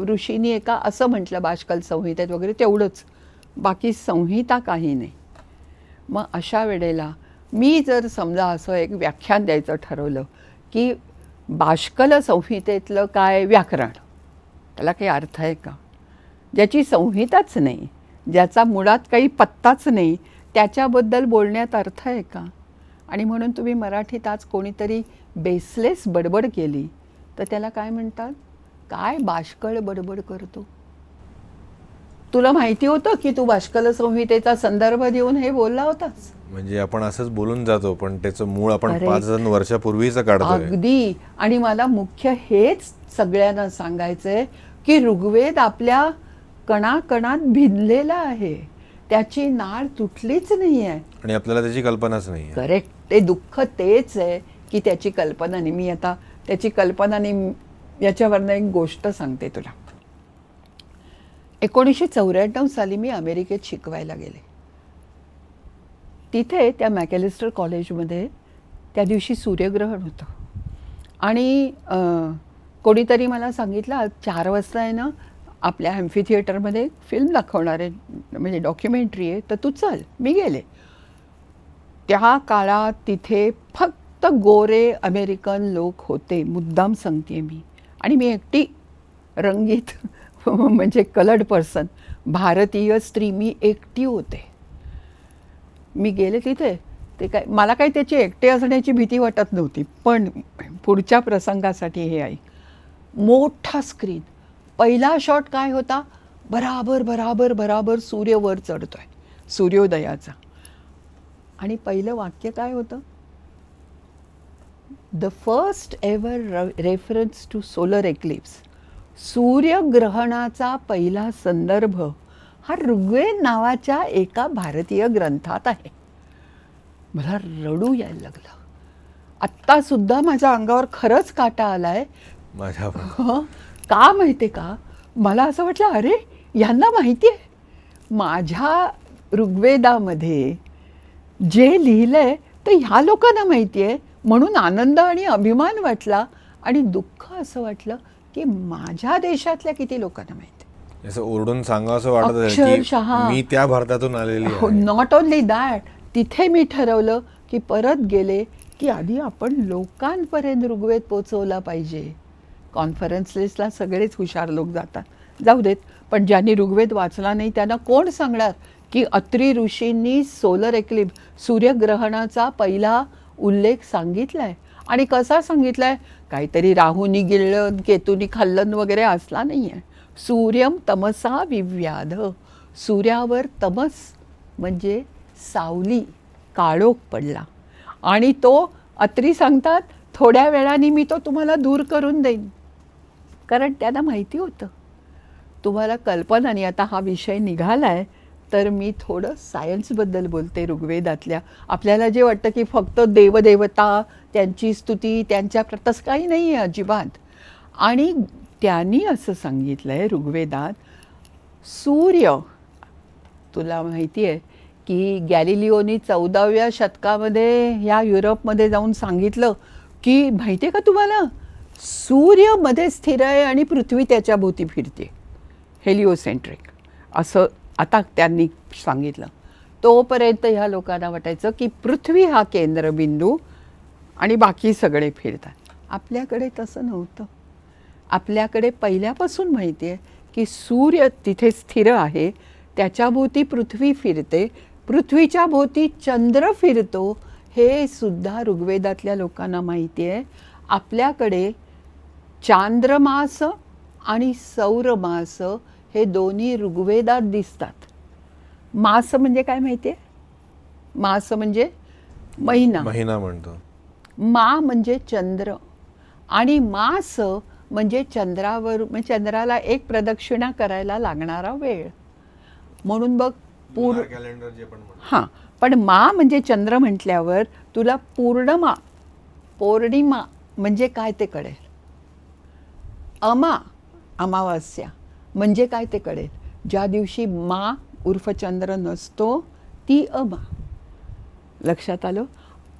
ऋषींनी एका असं म्हटलं बाष्कल संहितेत वगैरे, तेवढंच. बाकी संहिता काही नाही. मग अशा वेळेला मी जर समजा असं एक व्याख्यान द्यायचं ठरवलं की बाष्कल संहितेतलं काय व्याकरण, त्याला काही अर्थ आहे का? ज्याची संहिताच नाही, ज्याचा मुळात काही पत्ताच नाही, त्याच्याबद्दल बोलण्यात अर्थ आहे का? आणि म्हणून तुम्ही मराठीत आज कोणीतरी बेसलेस बडबड केली तर त्याला काय म्हणतात? काय बाष्कळ बडबड करतो. तुला माहिती होतं की तू बाष्कल संहितेचा संदर्भ देऊन हे बोलला होतास? म्हणजे आपण असंच बोलून जातो, पण त्याचं मूळ आपण 5,000 वर्षापूर्वीचं काढतोय. अगदी. आणि मला मुख्य हेच सगळ्यांना सांगायचंय की ऋग्वेद आपल्या कणाकणात भिनलेला आहे, त्याची नाळ तुटलीच नाही आहे. आणि आपल्याला त्याची कल्पनाच नाही. करेक्ट. ते दुःख तेच आहे की त्याची कल्पना नाही. मी आता त्याची कल्पना नाही, याच्यावरनं एक गोष्ट सांगते तुला. 1994 साली मी अमेरिकेत शिकवायला गेले. तिथे त्या मॅकॅलिस्टर कॉलेजमध्ये त्या दिवशी सूर्यग्रहण होतं. आणि कोणीतरी मला सांगितलं, आज 4 वाजता आहे ना आपल्या ॲम्फी थिएटरमध्ये फिल्म दाखवणार आहे, म्हणजे डॉक्युमेंटरी आहे, तर तू चल. मी गेले. त्या काळात तिथे फक्त गोरे अमेरिकन लोक होते, मुद्दाम सांगते मी. आणि मी एकटी रंगीत म्हणजे कलर्ड पर्सन, भारतीय स्त्री, मी एकटी होते. मी गेले तिथे. ते काय, मला काही त्याची एकटे असण्याची भीती वाटत नव्हती. पण पुढच्या प्रसंगासाठी हे आहे, मोठा स्क्रीन. पहिला शॉट काय होता? बराबर बराबर बराबर सूर्य वर चढतोय, सूर्योदयाचा. आणि पहिलं वाक्य काय होतं? The first ever reference to solar eclipse. सूर्यग्रहणाचा पहिला संदर्भ हा ऋग्वेद नावाच्या एका भारतीय ग्रंथात आहे. मला रडू यायला लागलं. आत्तासुद्धा माझ्या अंगावर खरंच काटा आलाय. माझ्या का माहिती आहे का? मला असं वाटलं, अरे यांना माहिती आहे माझ्या ऋग्वेदामध्ये जे लिहिलंय तर ह्या लोकांना माहिती आहे. म्हणून आनंद आणि अभिमान वाटला आणि दुःख असं वाटलं की माझ्या देशातल्या किती लोकांना माहिती आहे. असं ओरडून सांगा असं वाटत आहे अक्षरशः. की मी त्या भारतातून आलेली आहे. नॉट ओनली दॅट, तिथे मी ठरवलं की परत गेले की आधी आपण लोकांपर्यंत ऋग्वेद पोचवला पाहिजे. कॉन्फरन्सेसला सगळेच हुशार लोक जातात, जाऊ देत. पण ज्यांनी ऋग्वेद वाचला नाही त्यांना कोण सांगणार की अत्री ऋषींनी सोलर एक्लिप्स, सूर्यग्रहणाचा पहिला उल्लेख सांगितलाय. आणि कसा सांगितलाय? काहीतरी राहूनी गिळलं, केतूनी खाल्लं वगैरे असला नाही आहे. सूर्यम तमसा विव्याध. सूर्यावर तमस म्हणजे सावली, काळोख पडला. आणि तो अत्री सांगतात, थोड्या वेळाने मी तो तुम्हाला दूर करून देईन. कारण त्यांना माहिती होतं. तुम्हाला कल्पना नाही. आता हा विषय निघाला आहे तर मी थोडं सायन्सबद्दल बोलते. ऋग्वेदातल्या आपल्याला जे वाटतं की फक्त देवदेवता, त्यांची स्तुती, त्यांच्या तसं काही नाही आहे अजिबात. आणि त्यांनी असं सांगितलं आहे ऋग्वेदात, सूर्य, तुला माहिती आहे की गॅलिलिओनी 14व्या शतकामध्ये ह्या युरोपमध्ये जाऊन सांगितलं की माहिती आहे का तुम्हाला, सूर्य मध्ये स्थिर आहे आणि पृथ्वी त्याच्या भोवती फिरते, हेलिओसेंट्रिक असं आता त्यांनी सांगितलं. तोपर्यंत ह्या लोकांना वाटायचं की पृथ्वी हा केंद्रबिंदू आणि बाकी सगळे फिरतात. आपल्याकडे तसं नव्हतं. आपल्याकडे पहिल्यापासून माहिती आहे की सूर्य तिथे स्थिर आहे, त्याच्याभोवती पृथ्वी फिरते, पृथ्वीच्या भोवती चंद्र फिरतो, हे सुद्धा ऋग्वेदातल्या लोकांना माहिती आहे. आपल्याकडे चांद्रमास आणि सौरमास हे दोन्ही ऋग्वेदात दिसतात. मास म्हणजे काय माहिती आहे? मास म्हणजे महिना, महिना म्हणतो. मा म्हणजे चंद्र आणि मास म्हणजे चंद्रावर, म्हणजे चंद्राला एक प्रदक्षिणा करायला लागणारा वेळ. म्हणून बघ कॅलेंडर जे पण म्हणतो. हां, पण मा म्हणजे चंद्र म्हटल्यावर तुला पूर्णमा, पौर्णिमा म्हणजे काय ते कळेल. अमावास्या म्हणजे काय ते कळेल. ज्या दिवशी मा उर्फ चंद्र नसतो ती अमा. लक्षात आलं?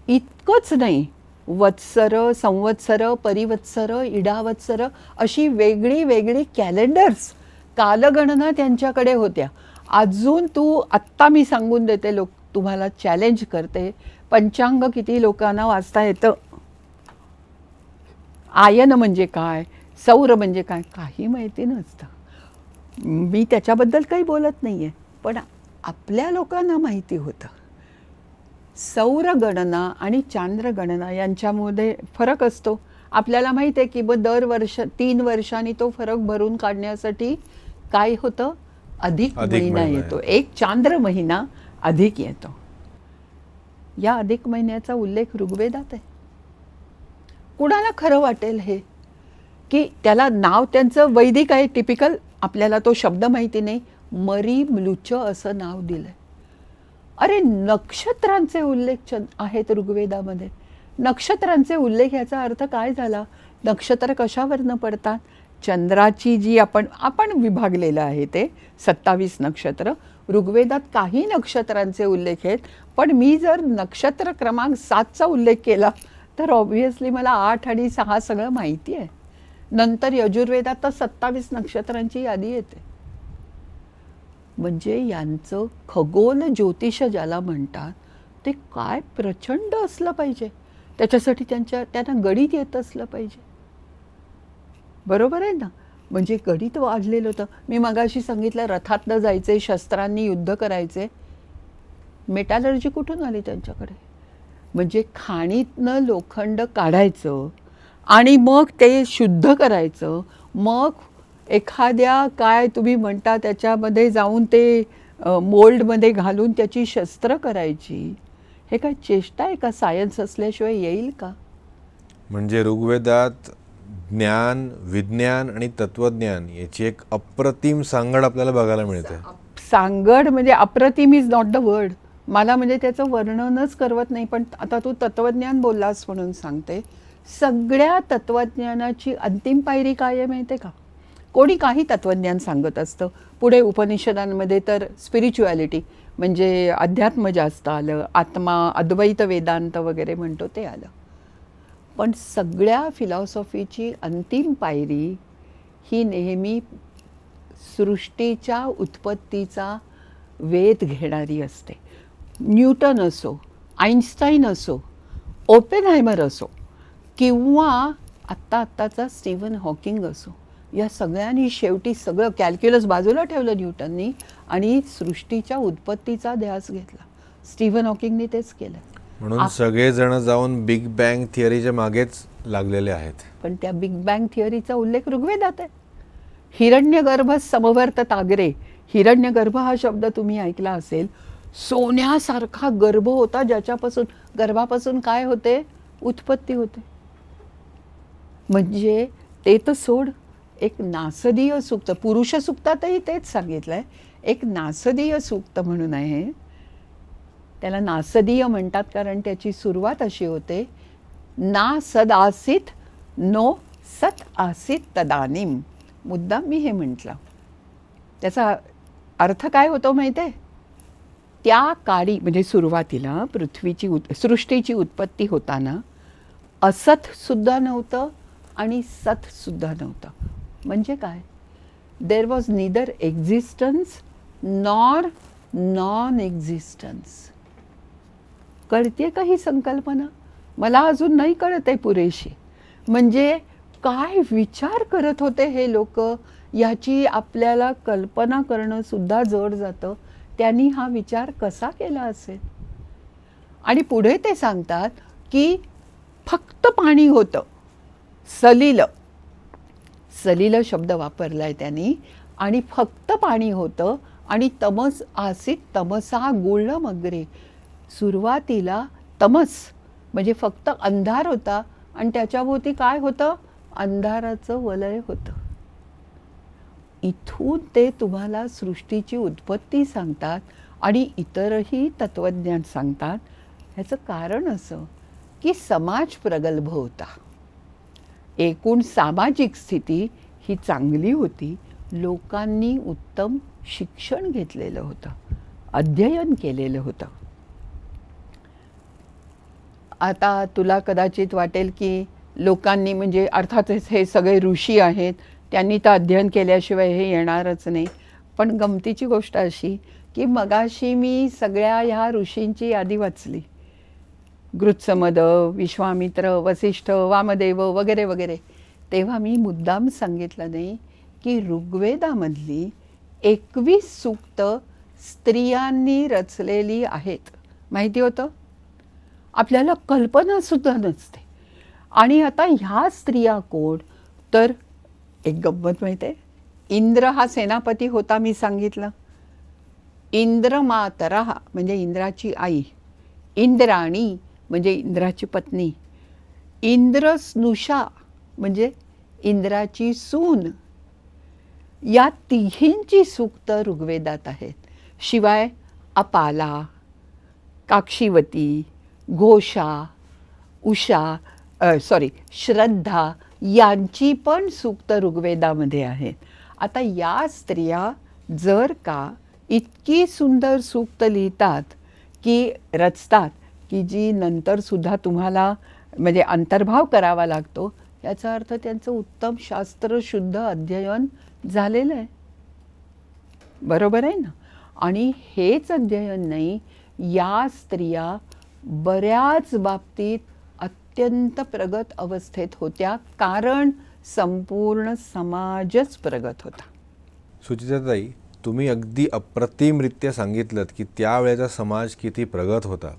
इतकंच नाही, वत्सर, संवत्सर, परिवत्सर, इडावत्सर अशी वेगळी वेगळी कॅलेंडर्स, कालगणना त्यांच्याकडे होत्या. अजून तू आत्ता मी सांगून देते, लोक तुम्हाला चॅलेंज करते, पंचांग किती लोकांना वाचता येतं? आयन म्हणजे काय, सौर म्हणजे काय, काही माहिती नसतं. मी त्याच्याबद्दल काही बोलत नाही आहे, पण आपल्या लोकांना माहिती होतं. सौरगणना आणि चांद्रगणना यांच्यामध्ये फरक असतो. आपल्याला माहिती आहे की दर 3 वर्षांनी तो फरक भरून काढण्यासाठी काय होतं? अधिक महिना येतो. एक चांद्र महिना अधिक येतो. या अधिक महिन्याचा उल्लेख ऋग्वेदात आहे. कुणाला खरं वाटेल हे, की त्याला नाव त्यांचं वैदिक आहे, टिपिकल, आपल्याला तो शब्द माहिती नाही, मरी मृच असं नाव दिलंय. अरे नक्षत्रांचे उल्लेख आहेत ऋग्वेदामध्ये. नक्षत्रांचे उल्लेख याचा अर्थ काय झाला? नक्षत्र कशावरनं पडतात? चंद्राची जी आपण विभागलेलं आहे ते 27 नक्षत्र. ऋग्वेदात काही नक्षत्रांचे उल्लेख आहेत, पण मी जर नक्षत्र क्रमांक 7चा उल्लेख केला तर ऑब्व्हियसली मला 8 आणि 6 सगळं माहिती आहे. नंतर यजुर्वेदात तर 27 नक्षत्रांची यादी येते. म्हणजे यांचं खगोल ज्योतिष ज्याला म्हणतात ते काय प्रचंड असलं पाहिजे. त्याच्यासाठी त्यांना गणित येत असलं पाहिजे. बरोबर आहे ना? म्हणजे गणित वाढलेलं होतं. मी मगाशी सांगितलं रथातनं जायचे, शस्त्रांनी युद्ध करायचे. मेटॅलर्जी कुठून आली त्यांच्याकडे? म्हणजे खाणीतनं लोखंड काढायचं आणि मग ते शुद्ध करायचं, मग एखाद्या काय तुम्ही म्हणता त्याच्यामध्ये जाऊन ते मोल्डमध्ये घालून त्याची शस्त्र करायची. हे काय चेष्टा आहे का? सायन्स असल्याशिवाय येईल का? म्हणजे ऋग्वेदात ज्ञान, विज्ञान आणि तत्वज्ञान याची एक अप्रतिम सांगड आपल्याला बघायला मिळते. सांगड म्हणजे अप्रतिम इज नॉट द वर्ड. मला म्हणजे त्याचं वर्णनच करवत नाही. पण आता तू तत्वज्ञान बोललास म्हणून सांगते, सगळ्या तत्वज्ञानाची अंतिम पायरी काय आहे माहिती आहे का? कोणी काही तत्वज्ञान सांगत असतं, पुढे उपनिषदांमध्ये तर स्पिरिच्युॲलिटी म्हणजे अध्यात्म जास्त आलं, आत्मा, अद्वैत वेदांत वगैरे म्हणतो ते आलं. पण सगळ्या फिलॉसॉफीची अंतिम पायरी ही नेहमी सृष्टीच्या उत्पत्तीचा वेध घेणारी असते. न्यूटन असो, आईन्स्टाईन असो, ओपेनहायमर असो किंवा आत्ताचा स्टीव्हन हॉकिंग असो, या सगळ्यांनी शेवटी सगळं कॅल्क्युलस बाजूला ठेवलं न्यूटननी आणि सृष्टीच्या उत्पत्तीचा ध्यास घेतला. स्टीव्हन हॉकिंगनी तेच केलं. म्हणून सगळेजण जाऊन बिग बँग थिअरीच्या मागेच लागलेले आहेत. पण त्या बिग बँग थिअरीचा उल्लेख ऋग्वेदात आहे. हिरण्यगर्भ समवर्त तागरे. हिरण्यगर्भ हा शब्द तुम्ही ऐकला असेल. सोन्यासारखा गर्भ होता, ज्याच्यापासून, गर्भापासून काय होते? उत्पत्ती होते. म्हणजे ते तर सोड, एक नासदीय सूक्त, पुरुष सूक्तातही तेच सांगितलंय. एक नासदीय सूक्त म्हणून आहे. त्याला नासदीय म्हणतात कारण त्याची सुरुवात अशी होते, ना सद आसीत नो सत आसीत तदानीम. मुद्दाम मी हे म्हटलं. त्याचा अर्थ काय होतो माहिती आहे? त्या काळी म्हणजे सुरुवातीला सृष्टीची उत्पत्ती होताना असतसुद्धा नव्हतं आणि सतसुद्धा नव्हतं. म्हणजे काय? There was neither existence nor non existence. कळते का ही संकल्पना? मला अजून नाही कळत आहे पुरेशी. म्हणजे काय विचार करत होते हे लोक, याची आपल्याला कल्पना करणं सुद्धा जड जातं. त्यांनी हा विचार कसा केला असेल? आणि पुढे ते सांगतात की फक्त पाणी होतं, सलिलं, सलिल शब्द वापरला आहे त्यांनी. आणि फक्त पाणी होतं आणि तमस आसीत तमसा गुळमग्रे. सुरुवातीला तमस म्हणजे फक्त अंधार होता आणि त्याच्याभोवती काय होतं, अंधाराचं वलय होतं. इथून ते तुम्हाला सृष्टीची उत्पत्ती सांगतात आणि इतरही तत्त्वज्ञान सांगतात. ह्याचं कारण असं की समाज प्रगल्भ होता, एकूण सामाजिक स्थिती ही चांगली होती, लोकांनी उत्तम शिक्षण घेतलेलं होतं, अध्ययन केलेलं होतं. आता तुला कदाचित वाटेल की लोकांनी म्हणजे अर्थातच हे सगळे ऋषी आहेत, त्यांनी तर अध्ययन केल्याशिवाय हे येणारच नाही. पण गमतीची गोष्ट अशी की मगाशी मी सगळ्या ह्या ऋषींची यादी वाचली, गृत्समद, विश्वामित्र, वसिष्ठ, वामदेव वगैरे वगैरे. तेव्हा मी मुद्दाम सांगितलं नाही की ऋग्वेदामधली 21 सूक्त स्त्रियांनी रचलेली आहेत. माहिती होतं? आपल्याला कल्पनासुद्धा नसते. आणि आता ह्या स्त्रिया कोण, तर एक गंमत माहीत आहे, इंद्र हा सेनापती होता मी सांगितलं. इंद्रमातरा म्हणजे इंद्राची आई, इंद्राणी म्हणजे इंद्राची पत्नी, इंद्रस्नुषा म्हणजे इंद्राची सून. या तिघींची सूक्त ऋग्वेदात आहेत. शिवाय अपाला, काक्षीवती, घोषा, उषा श्रद्धा यांची पण सूक्त ऋग्वेदामध्ये आहेत. आता या स्त्रिया जर का इतकी सुंदर सूक्त लिहितात की रचतात की जी नंतरसुद्धा तुम्हाला म्हणजे अंतर्भाव करावा लागतो, याचा अर्थ त्यांचं उत्तम शास्त्रशुद्ध अध्ययन झालेलं आहे. बरोबर आहे ना? आणि हेच अध्ययन नाही, या स्त्रिया बऱ्याच बाबतीत अत्यंत प्रगत अवस्थेत होत्या, कारण संपूर्ण समाजच प्रगत होता. सुचिताताई, तुम्ही अगदी अप्रतिमरित्या सांगितलं की त्यावेळेचा समाज किती प्रगत होता.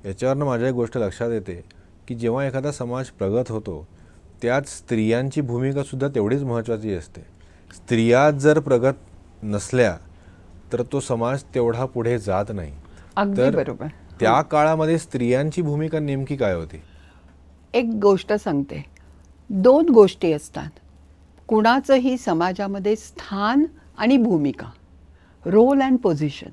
याच्यावरनं माझ्या एक गोष्ट लक्षात येते की जेव्हा एखादा समाज प्रगत होतो त्यात स्त्रियांची भूमिकासुद्धा तेवढीच महत्त्वाची असते. स्त्रिया जर प्रगत नसल्या तर तो समाज तेवढा पुढे जात नाही. अगदी बरोबर. त्या काळामध्ये स्त्रियांची भूमिका नेमकी काय होती? एक गोष्ट सांगते, 2 गोष्टी असतात कुणाचंही समाजामध्ये, स्थान आणि भूमिका, रोल अँड पोझिशन.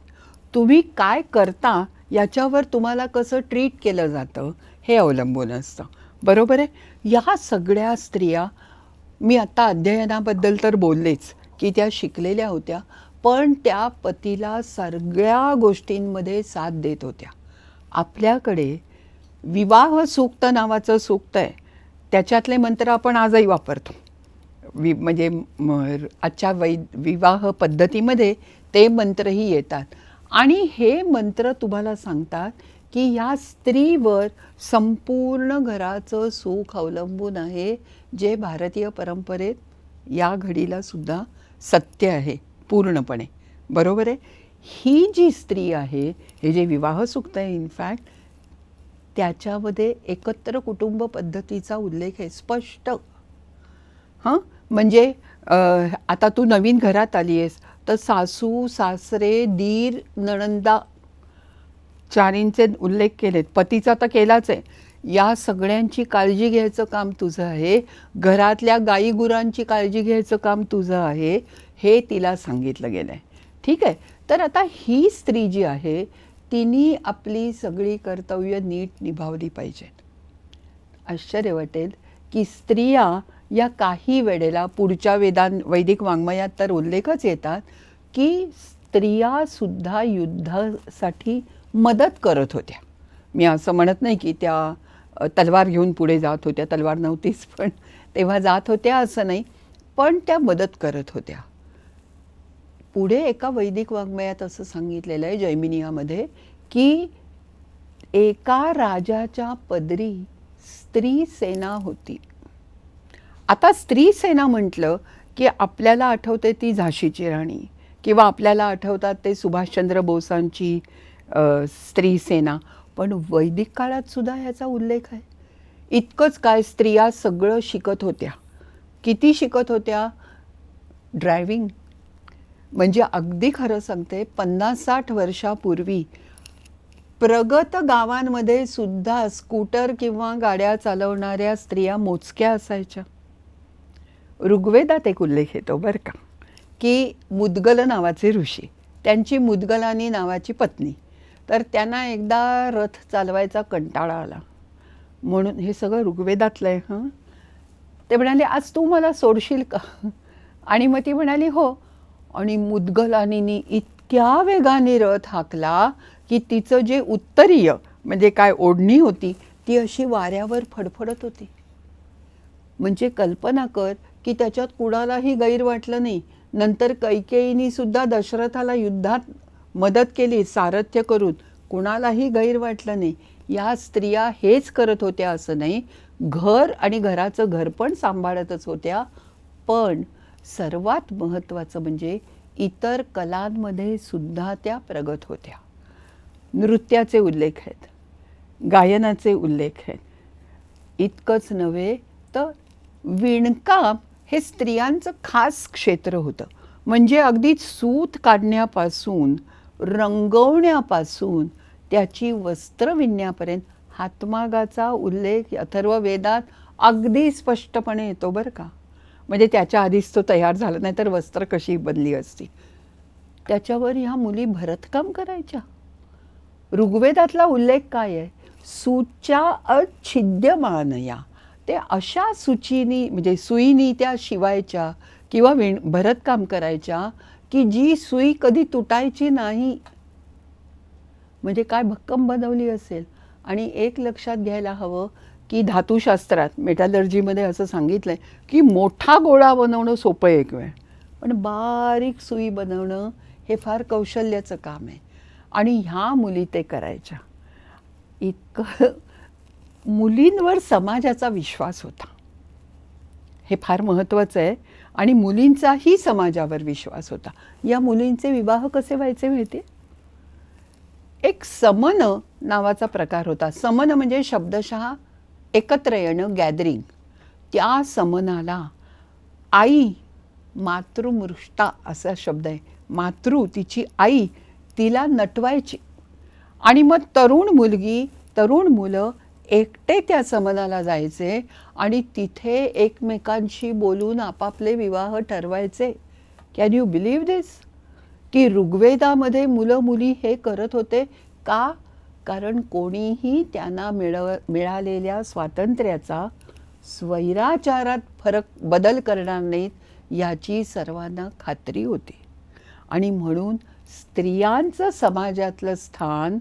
तुम्ही काय करता याच्यावर तुम्हाला कसं ट्रीट केलं जातं हे अवलंबून असतं. बरोबर आहे? या सगळ्या स्त्रिया, मी आत्ता अध्ययनाबद्दल तर बोललेच की त्या शिकलेल्या होत्या, पण त्या पतीला सगळ्या गोष्टींमध्ये साथ देत होत्या. आपल्याकडे विवाह सूक्त नावाचं सूक्त आहे, त्याच्यातले मंत्र आपण आजही वापरतो. म्हणजे आजच्या विवाह पद्धतीमध्ये ते मंत्रही येतात. आणि हे मंत्र तुम्हाला सांगतात की ह्या स्त्रीवर संपूर्ण घराचं सुख अवलंबून आहे, जे भारतीय परंपरेत या घडीला सुद्धा सत्य आहे पूर्णपणे. बरोबर आहे? ही जी स्त्री आहे, हे जे विवाह सूक्त आहे इनफॅक्ट, त्याच्यामध्ये एकत्र कुटुंब पद्धतीचा उल्लेख आहे स्पष्ट. म्हणजे आता तू नवीन घरात आली आहेस तर सासू, सासरे, दीर, नणंदा चारींचे उल्लेख केलेत. पतीचा तर केलाच आहे. या सगळ्यांची काळजी घ्यायचं काम तुझं आहे, घरातल्या गाई गुरांची काळजी घ्यायचं काम तुझं आहे, हे तिला सांगितलं गेलं आहे. ठीक आहे? तर आता ही स्त्री जी आहे तिने आपली सगळी कर्तव्य नीट निभावली पाहिजेत. आश्चर्य वाटेल की स्त्रिया या काही वेळेला पुढच्या वैदिक वाङ्मयात तर उल्लेखच येतात की स्त्रियासुद्धा युद्धासाठी मदत करत होत्या. मी असं म्हणत नाही की त्या तलवार घेऊन पुढे जात होत्या, तलवार नव्हतीच पण तेव्हा जात होत्या असं नाही, पण त्या मदत करत होत्या. पुढे एका वैदिक वाङ्मयात असं सांगितलेलं आहे जैमिनियामध्ये की एका राजाच्या पदरी स्त्री सेना होती. आता स्त्री सेना म्हटलं की आपल्याला आठवते ती झाशीची राणी, किंवा आपल्याला आठवतात ते सुभाषचंद्र बोसांची स्त्री सेना. पण वैदिक काळात सुद्धा ह्याचा उल्लेख आहे. इतकंच काय, स्त्रिया सगळं शिकत होत्या. किती शिकत होत्या? ड्रायव्हिंग. म्हणजे अगदी खरं सांगते, 50-60 वर्षापूर्वी प्रगत गावांमध्ये सुद्धा स्कूटर किंवा गाड्या चालवणाऱ्या स्त्रिया मोजक्या असायच्या. ऋग्वेदात एक उल्लेख येतो बरं का, की मुद्गल नावाचे ऋषी, त्यांची मुद्गलानी नावाची पत्नी, तर त्यांना एकदा रथ चालवायचा कंटाळा आला. म्हणून हे सगळं ऋग्वेदातलं आहे हं. ते म्हणाले, आज तू मला सोडशील का? आणि मग ती म्हणाली हो. आणि मुद्गलानीनी इतक्या वेगाने रथ हाकला की तिचं जे उत्तरीय म्हणजे काय ओढणी होती ती अशी वाऱ्यावर फडफडत होती. म्हणजे कल्पना कर की त्याच्यात कुणालाही गैर वाटलं नाही. नंतर कैकेयीनी सुद्धा दशरथाला युद्धात मदत केली सारथ्य करून, कुणालाही गैर वाटलं नाही. या स्त्रिया हेच करत होत्या असं नाही, घर आणि घराचं घर पण सांभाळतच होत्या. पण सर्वात महत्त्वाचं म्हणजे इतर कलांमध्ये सुद्धा त्या प्रगत होत्या. नृत्याचे उल्लेख आहेत, गायनाचे उल्लेख आहेत. इतकंच नव्हे तर विणकाम हे स्त्रियांचं खास क्षेत्र होतं. म्हणजे अगदी सूत काढण्यापासून रंगवण्यापासून त्याची वस्त्र विणण्यापर्यंत हातमागाचा उल्लेख अथर्ववेदात अगदी स्पष्टपणे येतो बरं का. म्हणजे त्याच्या आधीच तो तयार झाला नाही तर वस्त्र कशी बनली असती. त्याच्यावर ह्या मुली भरतकाम करायच्या. ऋग्वेदातला उल्लेख काय आहे? सूच्या अच्छिद्यमानया. ते अशा सुचीनी म्हणजे सुईनी त्या शिवायच्या किंवा भरतकाम करायच्या की जी सुई कधी तुटायची नाही. म्हणजे काय भक्कम बनवली असेल. आणि एक लक्षात घ्यायला हवं की धातुशास्त्रात मेटलर्जीमध्ये असं सांगितलं आहे की मोठा गोळा बनवणं सोपं आहे एक वेळ, पण बारीक सुई बनवणं हे फार कौशल्याचं काम आहे. आणि ह्या मुली ते करायच्या. इतकं मुलींवर समाजाचा विश्वास होता, हे फार महत्त्वाचं आहे. आणि मुलींचाही समाजावर विश्वास होता. या मुलींचे विवाह कसे व्हायचे माहिती आहे? एक समन नावाचा प्रकार होता. समन म्हणजे शब्दशः एकत्र येणं, गॅदरिंग. त्या समनाला आई, मातृमृष्टा असा शब्द आहे, मातृ तिची आई तिला नटवायची. आणि मग तरुण मुलं एकटे त्या समनाला जायचे आणि तिथे एकमेकांशी बोलून आपापले विवाह ठरवायचे. कॅन यू बिलीव्ह दिस? की ऋग्वेदामध्ये मुलं मुली हे करत होते का? कारण कोणीही त्यांना मिळालेल्या स्वातंत्र्याचा स्वैराचारात बदल करणार नाहीत याची सर्वांना खात्री होती. आणि म्हणून स्त्रियांचं समाजातलं स्थान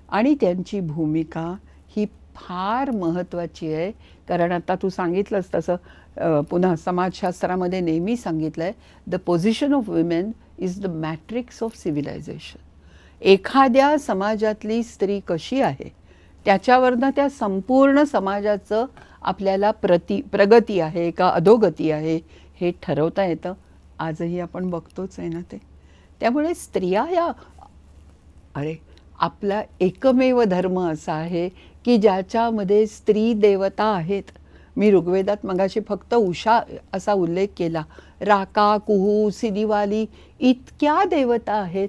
आणि त्यांची भूमिका ही फार महत्त्वाची आहे. कारण आता तू सांगितलंस तसं पुन्हा समाजशास्त्रामध्ये नेहमी सांगितलं आहे, the position of women is the matrix of civilisation. एखाद्या समाजातली स्त्री कशी आहे त्याच्यावरनं त्या संपूर्ण समाजाचं आपल्याला प्रगती आहे का अधोगती आहे हे ठरवता येतं. आजही आपण बघतोच आहे ना ते. त्यामुळे स्त्रिया या आपला एकमेव धर्म असा आहे की ज्याच्यामध्ये स्त्री देवता आहेत. मी ऋग्वेदात मगाशी फक्त उषा असा उल्लेख केला. राका, कुहू, सिदिवाली इतक्या देवता आहेत.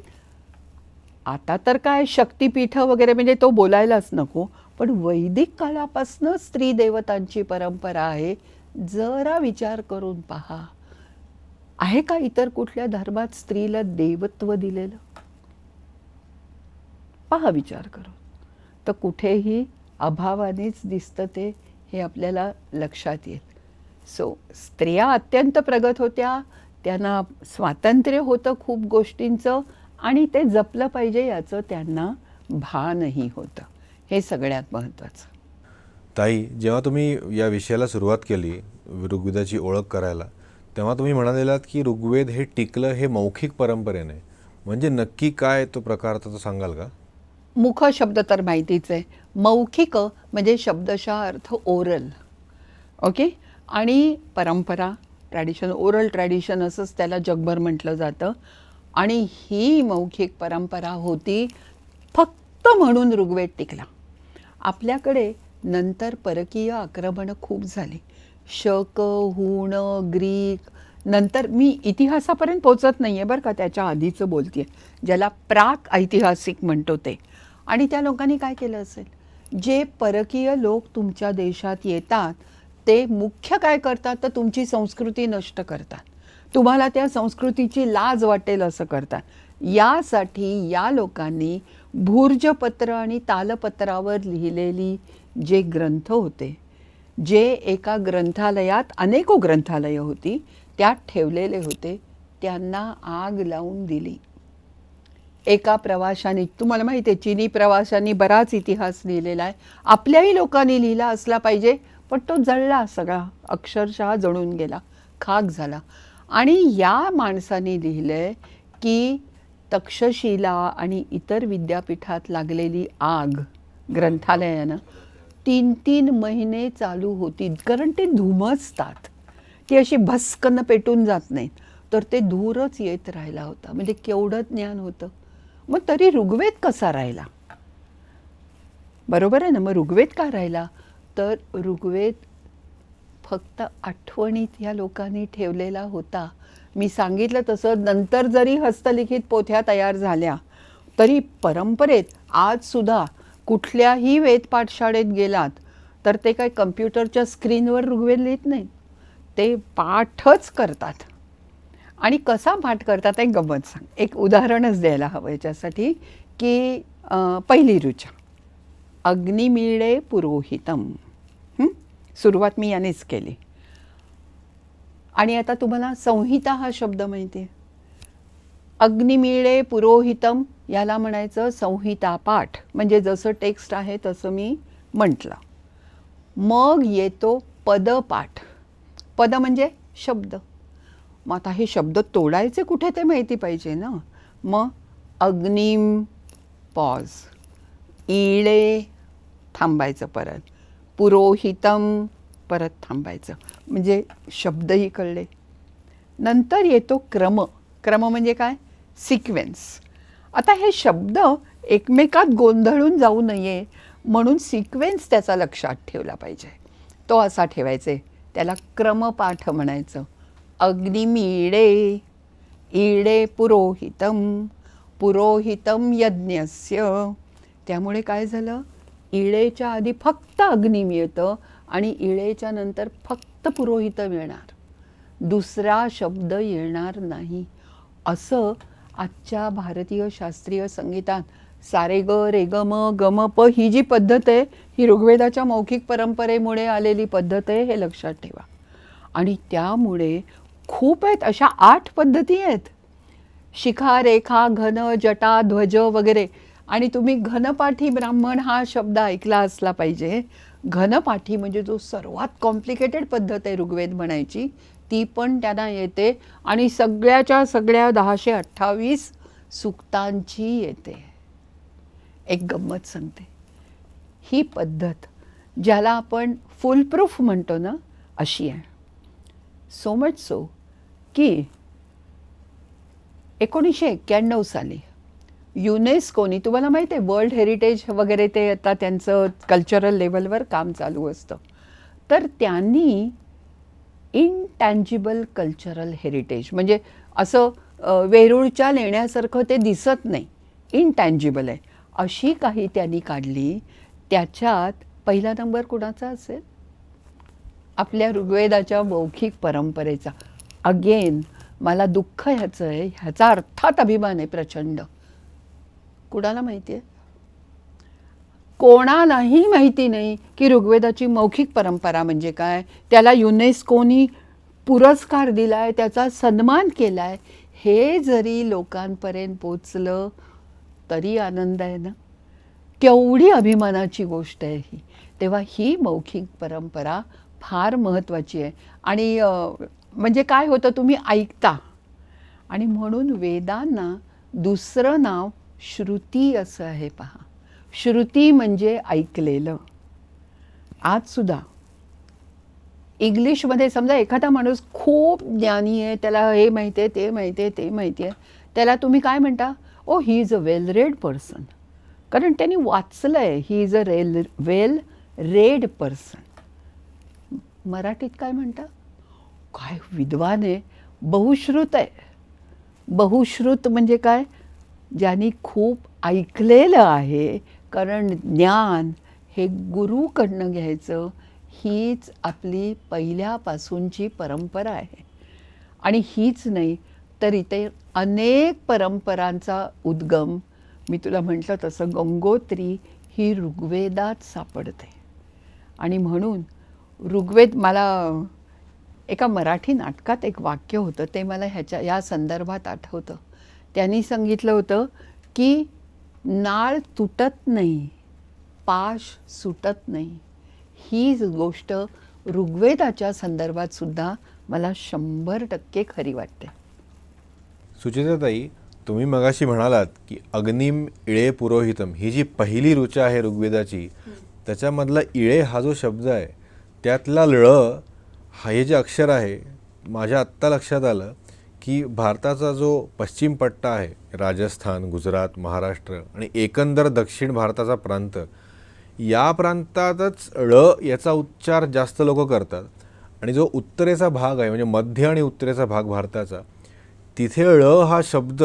आता तर काय शक्तिपीठं वगैरे म्हणजे तो बोलायलाच नको, पण वैदिक काळापासून स्त्री देवतांची परंपरा आहे. जरा विचार करून पहा, आहे का इतर कुठल्या धर्मात स्त्रीला देवत्व दिलेलं? पहा विचार करून, तर कुठेही अभावानेच दिसतं ते, हे आपल्याला लक्षात येईल. सो स्त्रिया अत्यंत प्रगत होत्या, त्यांना स्वातंत्र्य होतं खूप गोष्टींचं आणि ते जपलं पाहिजे याचं त्यांना भानही होतं. हे सगळ्यात महत्त्वाचं. ताई, जेव्हा तुम्ही या विषयाला सुरुवात केली ऋग्वेदाची ओळख करायला, तेव्हा तुम्ही म्हणालेलात की ऋग्वेद हे टिकलं हे मौखिक परंपरेने. म्हणजे नक्की काय तो प्रकार तो सांगाल का? मुख शब्द तर माहितीच आहे. मौखिक म्हणजे शब्दशः अर्थ ओरल. ओके. आणि परंपरा, ट्रॅडिशन, ओरल ट्रॅडिशन असंच त्याला जगभर म्हटलं जातं. आणि ही मौखिक परंपरा होती फक्त म्हणून ऋग्वेद टिकला. आपल्याकडे नंतर परकीय आक्रमणं खूप झाली. शक, हुण, ग्रीक, नंतर मी इतिहासापर्यंत पोचत नाही आहे बरं का, त्याच्या आधीचं बोलते आहे, ज्याला प्राक ऐतिहासिक म्हणतो ते. आणि त्या लोकांनी काय केलं असेल, जे परकीय लोक तुमच्या देशात येतात ते मुख्य काय करतात तर तुमची संस्कृती नष्ट करतात, तुम्हाला त्या संस्कृतीची लाज वाटेल असं करतात. यासाठी या लोकांनी भूर्जपत्र आणि तालपत्रावर लिहिलेली जे ग्रंथ होते, जे एका ग्रंथालयात अनेको ग्रंथालयं होती त्यात ठेवलेले होते, त्यांना आग लावून दिली. एका प्रवाशाने, तुम्हाला माहिती आहे चिनी प्रवाशांनी बराच इतिहास लिहिलेला आहे, आपल्याही लोकांनी लिहिला असला पाहिजे, पण तो जळला सगळा, अक्षरशः जळून गेला, खाक झाला. आणि या माणसाने लिहिलंय की तक्षशिला आणि इतर विद्यापीठात लागलेली आग ग्रंथालयानं 3-3 महिने चालू होती, कारण ते धुमसतात, ती अशी भस्कन पेटून जात नाहीत, तर ते धूरच येत राहिला होता. म्हणजे केवढं ज्ञान होतं. मग तरी ऋग्वेद कसा राहिला, बरोबर आहे ना? मग ऋग्वेद का राहिला, तर ऋग्वेद फक्त आठवणीत या लोकांनी ठेवलेला होता. मी सांगितलं तसं नंतर जरी हस्तलिखित पोथ्या तयार झाल्या तरी परंपरेत आजसुद्धा कुठल्याही वेद पाठशाळेत गेलात तर ते काय कम्प्युटरच्या स्क्रीनवर ऋग्वेद लिहित नाहीत, ते पाठच करतात. आणि कसा पाठ करतात एक गंमत सांग, एक उदाहरणच द्यायला हवं याच्यासाठी की पहिली ऋचा अग्निमीळे पुरोहितम, सुरुवात मी यानेच केली. आणि आता तुम्हाला संहिता हा शब्द माहिती आहे, अग्निमीळे पुरोहितम याला म्हणायचं संहिता पाठ, म्हणजे जसं टेक्स्ट आहे तसं मी म्हटलं. मग येतो पदपाठ, पद म्हणजे शब्द. मग आता हे शब्द तोडायचे कुठे ते माहिती पाहिजे ना. मग अग्निम पॉज, इळे थांबायचं, परत पुरोहितम परत थांबायचं, म्हणजे शब्दही कळले. नंतर येतो क्रम, क्रम म्हणजे काय, सिक्वेन्स. आता हे शब्द एकमेकात गोंधळून जाऊ नये म्हणून सिक्वेन्स त्याचा लक्षात ठेवला पाहिजे, तो असा ठेवायचे, त्याला क्रमपाठ म्हणायचं. अग्निमीळे, ईळे पुरोहितम, पुरोहितम यज्ञस्य. त्यामुळे काय झालं, इळेच्या आधी फक्त अग्नी मिळतं आणि इळेच्या नंतर फक्त पुरोहितम येणार, दुसरा शब्द येणार नाही. असं आजच्या भारतीय शास्त्रीय संगीतात सारे ग रे ग म ग म प ही जी पद्धत आहे ही ऋग्वेदाच्या मौखिक परंपरेमुळे आलेली पद्धत आहे, हे लक्षात ठेवा. आणि त्यामुळे खूप आहेत, अशा 8 पद्धती आहेत, शिखा, रेखा, घन, जटा, ध्वज वगैरे. आणि तुम्ही घनपाठी ब्राह्मण हा शब्द ऐकला असला पाहिजे. घनपाठी म्हणजे जो सर्वात कॉम्प्लिकेटेड पद्धत आहे ऋग्वेद म्हणायची, ती पण त्यांना येते आणि सगळ्याच्या सगळ्या 1028 सूक्तांची येते. एक गंमत सांगते, ही पद्धत ज्याला आपण फुल प्रूफ म्हणतो ना, अशी आहे. सो मच सो की 1991 साली युनेस्कोनी, तुम्हाला माहिती आहे वर्ल्ड हेरिटेज वगैरे ते आता त्यांचं कल्चरल लेवलवर काम चालू असतं, तर त्यांनी इनटँजिबल कल्चरल हेरिटेज, म्हणजे असं वेरूळच्या लेण्यासारखं ते दिसत नाही, इनटँजिबल आहे, अशी काही त्यांनी काढली. त्याच्यात पहिला नंबर कुणाचा असेल, आपल्या ऋग्वेदाच्या मौखिक परंपरेचा. अगेन मला दुःख ह्याचं आहे, ह्याचा अर्थात अभिमान आहे प्रचंड. कुणाला माहिती आहे, कोणालाही माहिती नाही की ऋग्वेदाची मौखिक परंपरा म्हणजे काय, त्याला युनेस्कोनी पुरस्कार दिलाय, त्याचा सन्मान केलाय. हे जरी लोकांपर्यंत पोचलं तरी आनंद आहे ना, केवढी अभिमानाची गोष्ट आहे ही. तेव्हा ही मौखिक परंपरा फार महत्त्वाची आहे. आणि म्हणजे काय होतं, तुम्ही ऐकता, आणि म्हणून वेदांना दुसरं नाव श्रुती असं आहे. पहा, श्रुती म्हणजे ऐकलेलं. आजसुद्धा इंग्लिशमध्ये समजा एखादा माणूस खूप ज्ञानी आहे, त्याला हे माहिती आहे, ते माहिती आहे, ते माहिती आहे, त्याला तुम्ही काय म्हणता, oh he is a well read person, कारण त्यांनी वाचलं आहे. He is a well read person. मराठीत काय म्हणता? काय विद्वान आहे, बहुश्रुत आहे. बहुश्रुत म्हणजे काय? ज्यांनी खूप ऐकलेलं आहे. कारण ज्ञान हे गुरुकडनं घ्यायचं हीच आपली पहिल्यापासूनची परंपरा आहे. आणि हीच नाही तर इथे अनेक परंपरांचा उद्गम, मी तुला म्हटलं तसं गंगोत्री ही ऋग्वेदात सापडते. आणि म्हणून ऋग्वेद, मला एका मराठी नाटकात एक वाक्य होतं ते मला या संदर्भात आठवतं. त्यांनी सांगितलं होतं की नाळ तुटत नाही, पाश सुटत नाही. ही गोष्ट ऋग्वेदाच्या संदर्भात सुद्धा मला 100% खरी वाटते. सुचिताताई, तुम्ही मगाशी म्हणालात की अग्निम इळे पुरोहितम ही जी पहिली ऋचा आहे ऋग्वेदाची, त्याच्यामधला इळे हा जो शब्द आहे त्यातला ळ हा हे जे अक्षर आहे, माझ्या आत्ता लक्षात आलं की भारताचा जो पश्चिम पट्टा आहे, राजस्थान, गुजरात, महाराष्ट्र आणि एकंदर दक्षिण भारताचा प्रांत, या प्रांतातच ळ याचा उच्चार जास्त लोक करतात. आणि जो उत्तरेचा भाग आहे म्हणजे मध्य आणि उत्तरेचा भाग भारताचा, तिथे ळ हा शब्द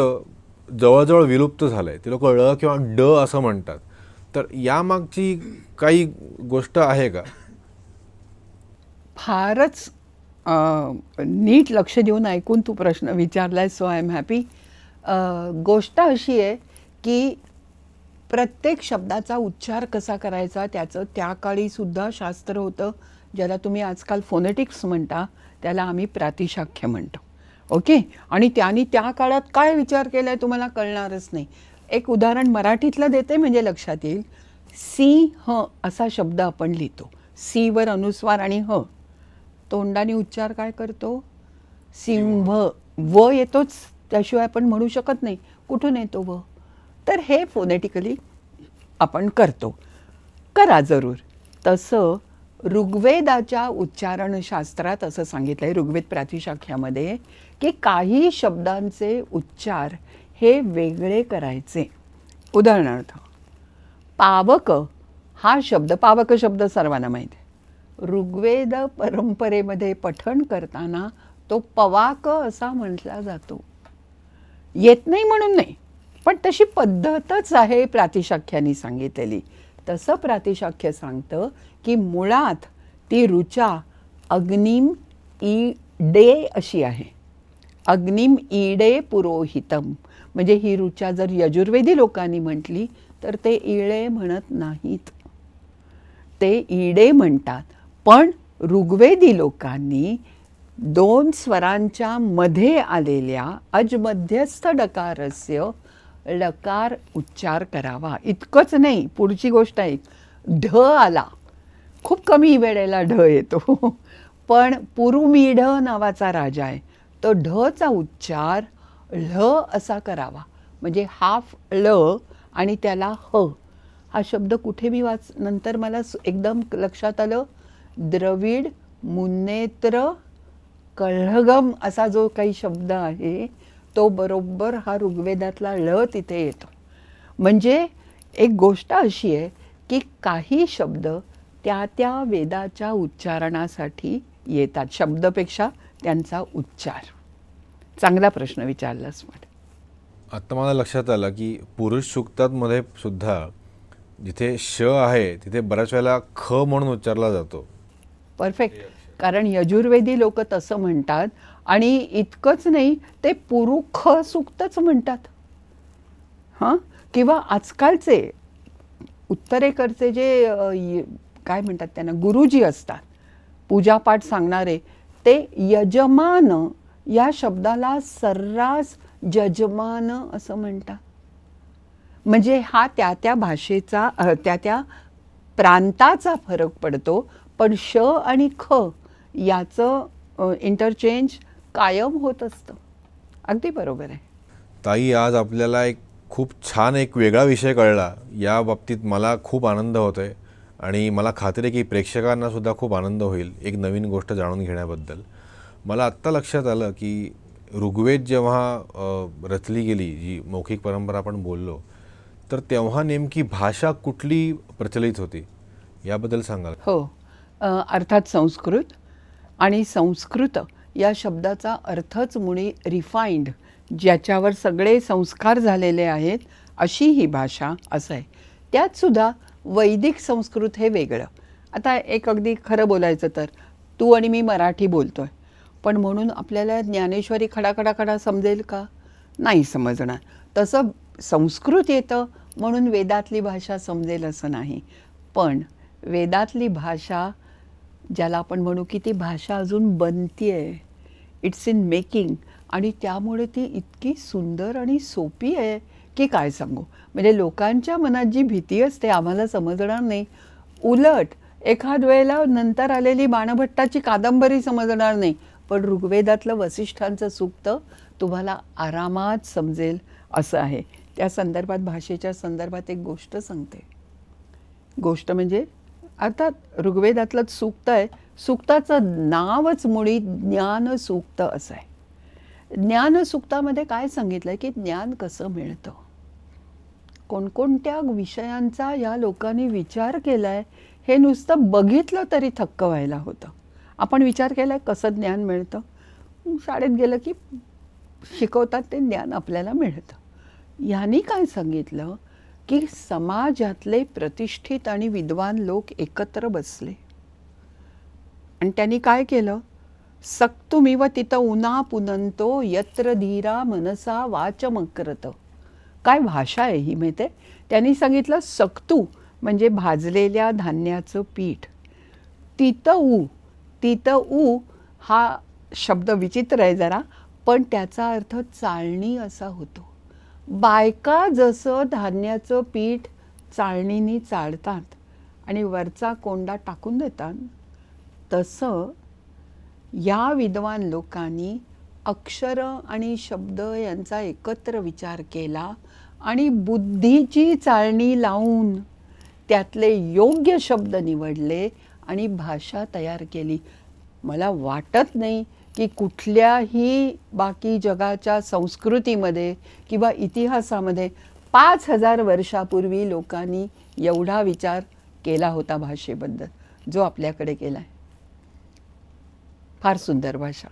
जवळजवळ विलुप्त झाला आहे. ते लोक ळ किंवा ड असं म्हणतात. तर यामागची काही गोष्ट आहे का? फारच नीट लक्ष देऊन ऐकून तू प्रश्न विचारलाय, सो आय एम हॅपी. गोष्ट अशी आहे की प्रत्येक शब्दाचा उच्चार कसा करायचा त्याचं त्या काळीसुद्धा शास्त्र होतं, ज्याला तुम्ही आजकाल फोनेटिक्स म्हणता, त्याला आम्ही प्रातिशाख्य म्हणतो. ओके. आणि त्यांनी त्या काळात काय विचार केला आहे तुम्हाला कळणारच नाही. एक उदाहरण मराठीतलं देते म्हणजे लक्षात येईल. सिंह असा शब्द आपण लिहितो, सीवर अनुस्वार आणि ह, तोंडाने उच्चार काय करतो? सिंह. व येतोच, त्याशिवाय आपण म्हणू शकत नाही. कुठून येतो व? तर हे फोनेटिकली आपण करतो. करा जरूर. तसं ऋग्वेदाच्या उच्चारणशास्त्रात असं सांगितलं आहे, ऋग्वेद प्रातिशाख्यामध्ये, की काही शब्दांचे उच्चार हे वेगळे करायचे. उदाहरणार्थ पावक हा शब्द, पावक शब्द सर्वांना माहिती आहे. ऋग्वेद परंपरेमध्ये पठण करताना तो पवाक असा म्हटला जातो. येत नाही म्हणून नाही, पण तशी पद्धतच आहे प्रातिशाख्यानी सांगितलेली. तसं प्रातिशाख्य सांगतं की मुळात ती ऋचा अग्निम ईडे अशी आहे. अग्निम ईडे पुरोहितम म्हणजे ही ऋचा जर यजुर्वेदी लोकांनी म्हटली तर ते इळे म्हणत नाहीत, ते ईडे म्हणतात. पण ऋग्वेदी लोकांनी 2 स्वरांच्या मध्ये आलेल्या अजमध्यस्थ डकारस्य लकार उच्चार करावा. इतकंच नाही, पुढची गोष्ट आहे, ढ आला, खूप कमी वेळेला ढ येतो, पण पुरुमीढ नावाचा राजा आहे, तो ढचा उच्चार ळ असा करावा. म्हणजे हाफ ळ आणि त्याला ह. हा शब्द कुठे मी नंतर मला एकदम लक्षात आलं, द्रविड मुन्नेत्र कळघम असा जो काही शब्द आहे तो बरोबर हा ऋग्वेदातला ळ तिथे येतो. म्हणजे एक गोष्ट अशी आहे की काही शब्द त्या त्या वेदाच्या उच्चारणासाठी येतात, शब्दपेक्षा त्यांचा उच्चार. चांगला प्रश्न विचारलास. आत्ता मला लक्षात आलं की पुरुष सूक्तांमध्ये सुद्धा जिथे श आहे तिथे बऱ्याच वेळेला ख म्हणून उच्चारला जातो. परफेक्ट. कारण यजुर्वेदी लोक तसं म्हणतात. आणि इतकंच नाही, ते पुरुख सूक्तच म्हणतात. हां, किंवा आजकालचे उत्तरेकडचे जे काय म्हणतात त्यांना, गुरुजी असतात, पूजापाठ सांगणारे, ते यजमान या शब्दाला सर्रास जजमान असं म्हणतात. म्हणजे हा त्या त्या भाषेचा, त्या त्या प्रांताचा फरक पडतो. पण श आणि ख याचं इंटरचेंज कायम होत असतं. अगदी बरोबर आहे ताई. आज आपल्याला खूप छान एक वेगळा विषय कळला. या बाबतीत मला खूप आनंद होतो आहे आणि मला खात्री आहे की प्रेक्षकांना सुद्धा खूप आनंद होईल एक नवीन गोष्ट जाणून घेण्याबद्दल. मला आत्ता लक्षात आलं की ऋग्वेद जेव्हा रचली गेली, जी मौखिक परंपरा आपण बोललो, तर तेव्हा नेमकी भाषा कुठली प्रचलित होती याबद्दल सांगाल? हो. अर्थात संस्कृत. आणि संस्कृत या शब्दाचा अर्थच मुळी रिफाईंड, ज्याच्यावर सगळे संस्कार झालेले आहेत, अशी ही भाषा असं आहे. त्यात सुद्धा वैदिक संस्कृत हे वेगळं. आता एक अगदी खरं बोलायचं तर तू आणि मी मराठी बोलतोय, पण म्हणून आपल्याला ज्ञानेश्वरी खडा खडा समजेल का? नाही समजणार. तसं संस्कृत येतं म्हणून वेदातली भाषा समजेल असं नाही. पण वेदातली भाषा ज्याला आपण म्हणू की ती भाषा अजून बनती आहे, इट्स इन मेकिंग, आणि त्यामुळे ती इतकी सुंदर आणि सोपी आहे की काय सांगू. म्हणजे लोकांच्या मनात जी भीती असते आम्हाला समजणार नाही, उलट एखाद वेळेला नंतर आलेली बाणभट्टाची कादंबरी समजणार नाही, पण ऋग्वेदातलं वसिष्ठांचं सूक्त तुम्हाला आरामात समजेल असं आहे. त्या संदर्भात, भाषेच्या संदर्भात एक गोष्ट सांगते. गोष्ट म्हणजे अर्थात ऋग्वेदातलंच सूक्त आहे. सूक्ताचं नावच मुळी ज्ञानसूक्त असं आहे. ज्ञानसूक्तामध्ये काय सांगितलं आहे की ज्ञान कसं मिळतं, कोणकोणत्या विषयांचा या लोकांनी विचार केला आहे हे नुसतं बघितलं तरी थक्क व्हायला होतं. आपण विचार केला आहे कसं ज्ञान मिळतं, शाळेत गेलं की शिकवतात ते ज्ञान आपल्याला मिळतं. ह्यांनी काय सांगितलं की समाजातले प्रतिष्ठित आणि विद्वान लोक एकत्र बसले आणि त्यांनी काय केलं, सक्तुमिव तित उना पुनंतो यत्र धीरा मनसा वाचमक्रत. काय भाषा आहे ही माहिती. त्यांनी सांगितलं सक्तू म्हणजे भाजलेल्या धान्याचं पीठ. तित ऊ हा शब्द विचित्र आहे जरा, पण त्याचा अर्थ चाळणी असा होतो. बायका जसं धान्याचं पीठ चाळणीने चाळतात आणि वरचा कोंडा टाकून देतात, तसं या विद्वान लोकांनी अक्षर आणि शब्द यांचा एकत्र विचार केला आणि बुद्धीची चाळणी लावून त्यातले योग्य शब्द निवडले आणि भाषा तयार केली. मला वाटत नाही की कुठल्याही बाकी जगाच्या संस्कृतीमध्ये किंवा इतिहासामध्ये 5000 वर्षापूर्वी लोकांनी एवढा विचार केला होता भाषेबद्दल जो आपल्याकडे केला आहे. फार सुंदर भाषा.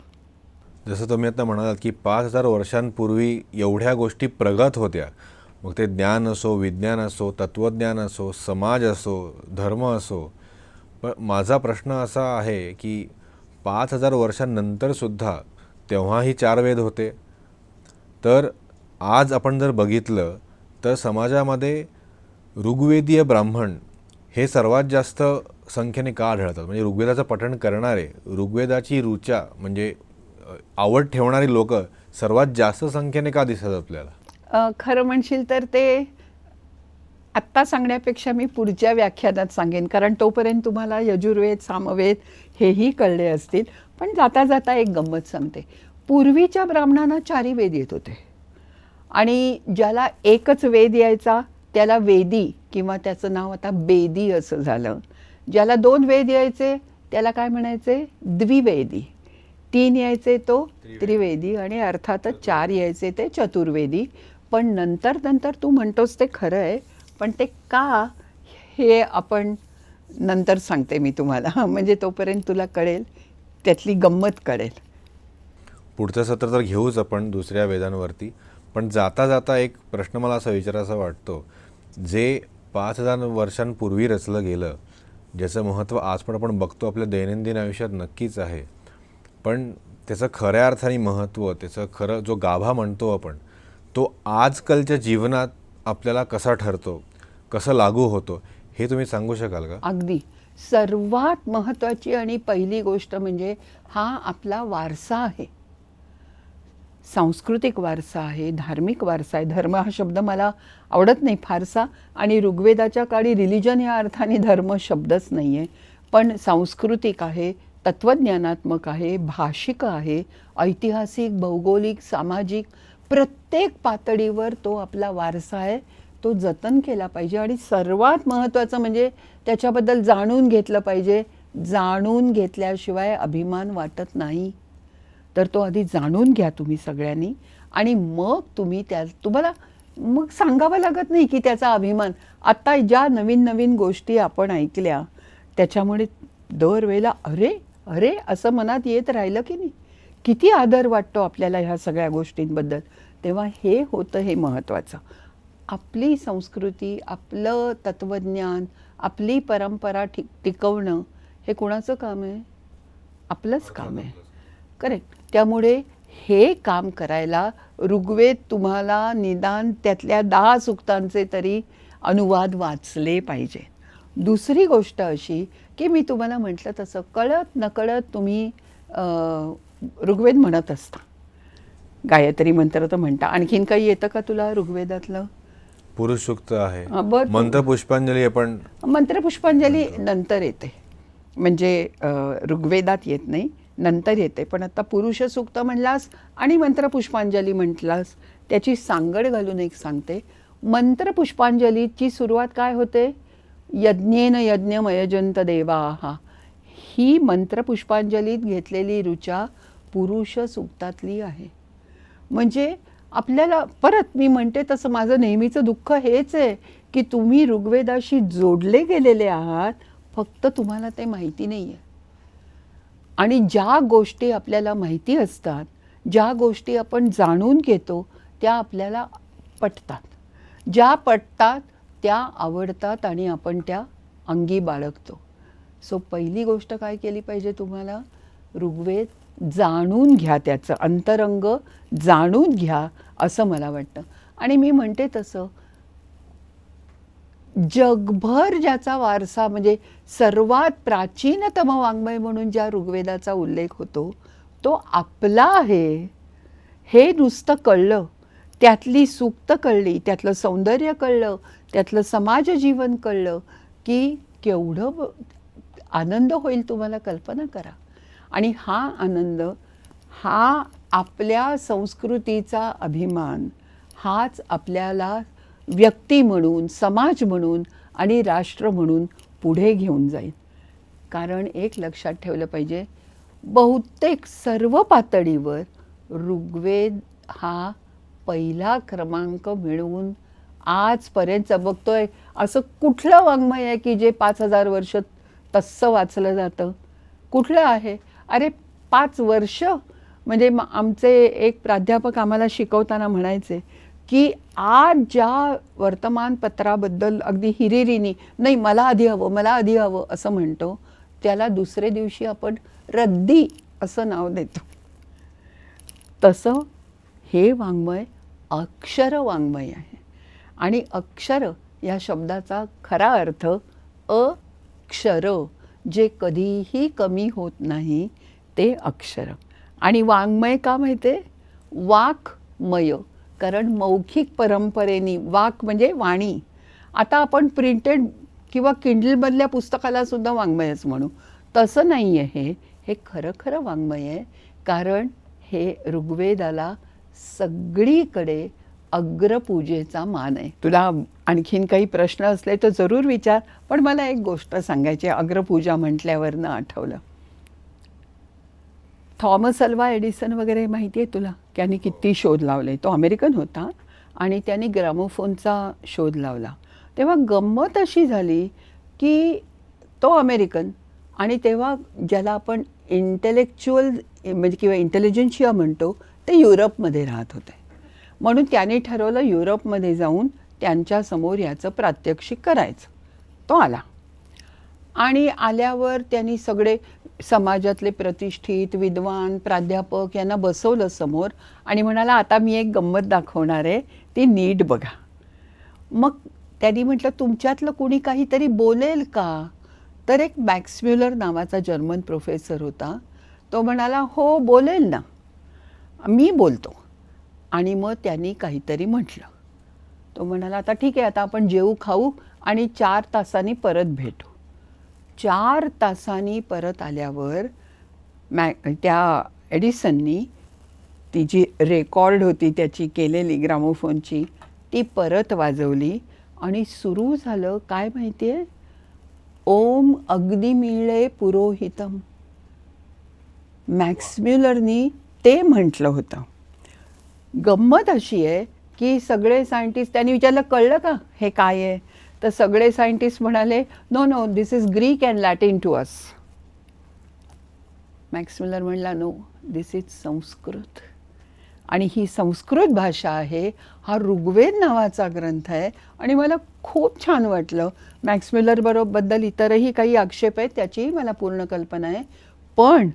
जसं तुम्ही आता म्हणालात की 5000 वर्षांपूर्वी एवढ्या गोष्टी प्रगत होत्या, मग ते ज्ञान असो, विज्ञान असो, तत्त्वज्ञान असो, समाज असो, धर्म असो. पण माझा प्रश्न असा आहे की 5000 वर्षांनंतरसुद्धा तेव्हाही 4 वेद होते. तर आज आपण जर बघितलं तर समाजामध्ये ऋग्वेदीय ब्राह्मण हे सर्वात जास्त संख्येने का आढळतात. म्हणजे ऋग्वेदाचं पठण करणारे, ऋग्वेदाची ऋचा म्हणजे आवड ठेवणारी लोक सर्वात जास्त संख्येने का दिसतात आपल्याला. खरं म्हणशील तर ते आत्ता सांगण्यापेक्षा मी पुढच्या व्याख्यानात सांगेन, कारण तोपर्यंत तुम्हाला यजुर्वेद, सामवेद हेही कळले असतील. पण जाता जाता एक गंमत सांगते. पूर्वीच्या ब्राह्मणांना 4 वेद येत होते आणि ज्याला एकच वेद यायचा त्याला वेदी किंवा त्याचं नाव आता बेदी असं झालं. ज्याला 2 वेद यायचे त्याला काय म्हणायचे, द्विवेदी. 3 यायचे तो त्रिवेदी आणि अर्थातच 4 यायचे ते चतुर्वेदी. पण नंतर तू म्हणतोस ते खरं आहे, पण ते का हे आपण नंतर सांगते मी तुम्हाला. म्हणजे तोपर्यंत तुला कळेल, त्यातली गंमत कळेल. पुढचं सत्र तर घेऊच आपण दुसऱ्या वेदांवरती. पण जाता जाता एक प्रश्न मला असा विचारायचा वाटतो, जे 5000 वर्षांपूर्वी रचलं गेलं, ज्याचं महत्त्व आज पण आपण बघतो आपल्या दैनंदिन आयुष्यात नक्कीच आहे, पण त्याचं खऱ्या अर्थाने महत्त्व, त्याचं खरं जो गाभा म्हणतो आपण, तो आजकालच्या जीवनात आपल्याला कसा ठरतो, कसं लागू होतो, हे तुम्ही सांगू शकाल का. अगदी. सर्वात महत्त्वाची आणि पहिली गोष्ट म्हणजे हा आपला वारसा आहे, सांस्कृतिक वारसा आहे, धार्मिक वारसा आहे. धर्म हा शब्द मला आवडत नाही फारसा, आणि ऋग्वेदाच्या काळी रिलिजन या अर्थाने धर्म शब्दच नाही आहे, पण सांस्कृतिक आहे, तत्त्वज्ञानात्मक आहे, भाषिक आहे, ऐतिहासिक, भौगोलिक, सामाजिक, प्रत्येक पातळीवर तो आपला वारसा आहे. तो जतन केला पाहिजे आणि सर्वात महत्त्वाचं म्हणजे त्याच्याबद्दल जाणून घेतलं पाहिजे. जाणून घेतल्याशिवाय अभिमान वाटत नाही. तर तो आधी जाणून घ्या तुम्ही सगळ्यांनी, आणि मग तुम्हाला मग सांगावं लागत नाही की त्याचा अभिमान. आत्ता ज्या नवीन नवीन गोष्टी आपण ऐकल्या त्याच्यामुळे दरवेळेला अरे अरे असं मनात येत राहिलं की नाही, किती आदर वाटतो आपल्याला ह्या सगळ्या गोष्टींबद्दल. तेव्हा हे होतं हे महत्त्वाचं. आपली संस्कृती, आपलं तत्त्वज्ञान, आपली परंपरा टिकवणं हे कुणाचं काम आहे? आपलंच काम आहे. करेक्ट. त्यामुळे हे काम करायला ऋग्वेद तुम्हाला निदान त्यातल्या 10 सूक्तांचे तरी अनुवाद वाचले पाहिजे. दुसरी गोष्ट अशी की मी तुम्हाला म्हटलं तसं कळत नकळत तुम्ही ऋग्वेद म्हणत असता. गायत्री मंत्र तर म्हणता. आणखीन काही येतं का तुला ऋग्वेदातलं? पुरुष सूक्त आहे, बरं. मंत्र पुष्पांजली आपण मंत्रपुष्पांजली नंतर येते, म्हणजे ऋग्वेदात येत नाही, नंतर येते. पण आता पुरुष सूक्त म्हणलास आणि मंत्रपुष्पांजली म्हटलास, त्याची सांगड घालून एक सांगते. मंत्रपुष्पांजलीची सुरुवात काय होते? यज्ञेन यज्ञमयजंत देवाः. ही मंत्रपुष्पांजलीत घेतलेली ऋचा पुरुष सूक्तातली आहे. म्हणजे आपल्याला परत मी म्हणते तसं माझं नेहमीचं दुःख हेच आहे की तुम्ही ऋग्वेदाशी जोडले गेलेले आहात, फक्त तुम्हाला ते माहिती नाही आहे. आणि ज्या गोष्टी आपल्याला माहिती असतात, ज्या गोष्टी आपण जाणून घेतो, त्या आपल्याला पटतात. ज्या पटतात त्या आवडतात आणि आपण त्या अंगी बाळगतो. सो पहिली गोष्ट काय केली पाहिजे तुम्हाला? ऋग्वेद जाणून घ्या, त्याचं अंतरंग जाणून घ्या असं मला वाटतं. आणि मी म्हणते तसं जगभर ज्याचा वारसा, म्हणजे सर्वात प्राचीनतम वाङ्मय म्हणून ज्या ऋग्वेदाचा उल्लेख होतो तो आपला आहे. हे नुसतं कळलं, त्यातली सूक्त कळली, त्यातलं सौंदर्य कळलं, त्यातलं समाजजीवन कळलं की केवढं आनंद होईल तुम्हाला कल्पना करा. आणि हा आनंद, हा आपल्या संस्कृतीचा अभिमान, हाच आपल्याला व्यक्ती म्हणून, समाज म्हणून आणि राष्ट्र म्हणून पुढे घेऊन जाईल. कारण एक लक्षात ठेवलं पाहिजे, बहुतेक सर्व पातळीवर ऋग्वेद हा पहिला क्रमांक मिळवून आजपर्यंत बघतोय. असं कुठलं वाङ्मय आहे की जे 5000 वर्ष तस्सं वाचलं जातं? कुठलं आहे? अरे 5 वर्ष म्हणजे आमचे एक प्राध्यापक आम्हाला शिकवताना म्हणायचे की आज ज्या वर्तमानपत्राबद्दल अगदी हिरिरीनी नाही मला आधी हवं, मला आधी हवं असं म्हणतो, त्याला दुसरे दिवशी आपण रद्दी असं नाव देतो. तसं हे वाङ्मय अक्षर वाङ्मय आहे. आणि अक्षर या शब्दाचा खरा अर्थ अक्षर, जे कधीही कमी होत नाही ते अक्षर. आणि वाङ्मय का माहिती आहे? वाक्मय, कारण मौखिक परंपरेने वाक म्हणजे वाणी. आता आपण प्रिंटेड किंवा किंडलमधल्या पुस्तकाला सुद्धा वाङ्मयच म्हणू, तसं नाही आहे. हे खरं खरं वाङ्मय आहे, कारण हे ऋग्वेदाला सगळीकडे अग्रपूजेचा मान आहे. तुला आणखीन काही प्रश्न असले तर जरूर विचार, पण मला एक गोष्ट सांगायची आहे. अग्रपूजा म्हटल्यावरनं आठवलं, थॉमस अल्वा एडिसन वगैरे माहिती आहे तुला? त्यांनी किती शोध लावले. तो अमेरिकन होता आणि त्यांनी ग्रामोफोनचा शोध लावला. तेव्हा गंमत अशी झाली की तो अमेरिकन, आणि तेव्हा ज्याला आपण इंटेलेक्च्युअल म्हणजे किंवा इंटेलिजन्शिया म्हणतो ते युरोपमध्ये राहत होते. म्हणून त्यांनी ठरवलं युरोपमध्ये जाऊन त्यांच्यासमोर याचं प्रात्यक्षिक करायचं. तो आला आणि आल्यावर त्यांनी सगळे समाजातले प्रतिष्ठित विद्वान प्राध्यापक यांना बसवलं समोर आणि म्हणाला आता मी एक गंमत दाखवणार आहे, ती नीट बघा. मग त्यांनी म्हटलं तुमच्यातलं कुणी काहीतरी बोलेल का? तर एक मॅक्सम्युलर नावाचा जर्मन प्रोफेसर होता. तो म्हणाला हो बोलेल ना, मी बोलतो. आणि मग त्यांनी काहीतरी म्हटलं. तो म्हणाला आता ठीक आहे, आता आपण जेवू खाऊ आणि 4 तासांनी परत भेटू. 4 तासांनी परत आल्यावर त्या एडिसननी ती जी रेकॉर्ड होती त्याची केलेली ग्रामोफोनची ती परत वाजवली आणि सुरू झालं काय माहिती आहे? ओम अग्निमीळे पुरोहितम. मॅक्सम्युलरनी ते म्हटलं होतं. गंमत अशी आहे की सगळे सायंटिस्ट, त्यांनी विचारलं कळलं का हे काय आहे? तर सगळे सायंटिस्ट म्हणाले no no, this is Greek and Latin to us. Max Muller म्हणला, नो, दिस इज संस्कृत. आणि ही संस्कृत भाषा आहे. हा ऋग्वेद नावाचा ग्रंथ आहे. आणि मला खूप छान वाटलं. मॅक्स मिलर बद्दल इतरही काही आक्षेप आहेत, त्याचीही मला पूर्ण कल्पना आहे. पण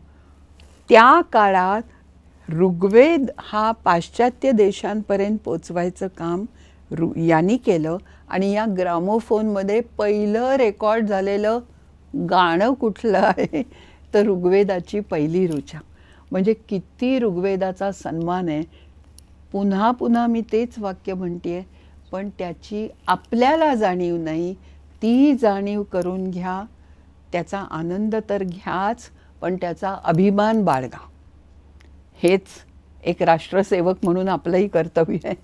त्या काळात ऋग्वेद हा पाश्चात्य देशांपर्यंत पोचवायचं काम यांनी केलं. आणि या ग्रामोफोनमध्ये पहिलं रेकॉर्ड झालेलं गाणं कुठलं आहे तर ऋग्वेदाची पहिली ऋचा. म्हणजे किती ऋग्वेदाचा सन्मान आहे. पुन्हा पुन्हा मी तेच वाक्य म्हणते, पण त्याची आपल्याला जाणीव नाही. ती जाणीव करून घ्या. त्याचा आनंद तर घ्याच, पण त्याचा अभिमान बाळगा. हेच एक राष्ट्रसेवक म्हणून आपलंही कर्तव्य आहे.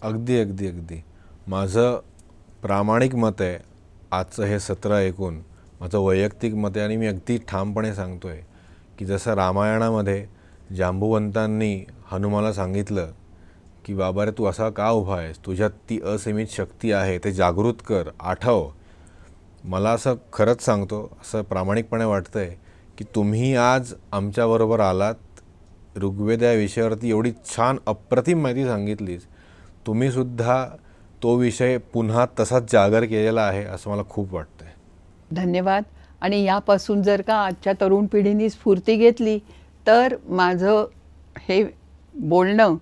अगदी अगदी अगदी. माझं प्रामाणिक मत आहे, आजचं हे सत्र ऐकून माझं वैयक्तिक मत आहे आणि मी अगदी ठामपणे सांगतो आहे की जसं रामायणामध्ये जांबुवंतांनी हनुमाला सांगितलं की बाबा रे, तू असा का उभा आहेस, तुझ्यात ती असीमित शक्ती आहे, ते जागृत कर, आठव. मला असं खरंच सांगतो, असं प्रामाणिकपणे वाटतं आहे की तुम्ही आज आमच्याबरोबर आलात. ऋग्वेद या विषयावरती एवढी छान अप्रतिम माहिती सांगितलीस. तुम्हीसुद्धा तो विषय पुन्हा तसाच जागर केलेला आहे असं मला खूप वाटतं आहे. धन्यवाद. आणि यापासून जर का आजच्या तरुण पिढीने स्फूर्ती घेतली तर माझं हे बोलणं,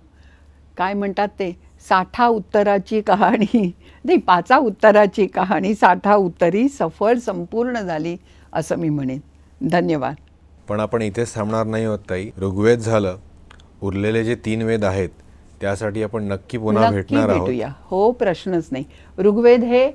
काय म्हणतात ते, 60 उत्तराची कहाणी नाही, 5 उत्तराची कहाणी 60 उत्तरी सफळ संपूर्ण झाली असं मी म्हणेन. धन्यवाद. पण आपण इथेच थांबणार नाही आहोत ताई. ऋग्वेद झालं, उरलेले जे 3 वेद आहेत त्यासाठी आपण नक्की पुन्हा भेटणार आहोत. भेटूया. हो, प्रश्नच नाही. ऋग्वेद हे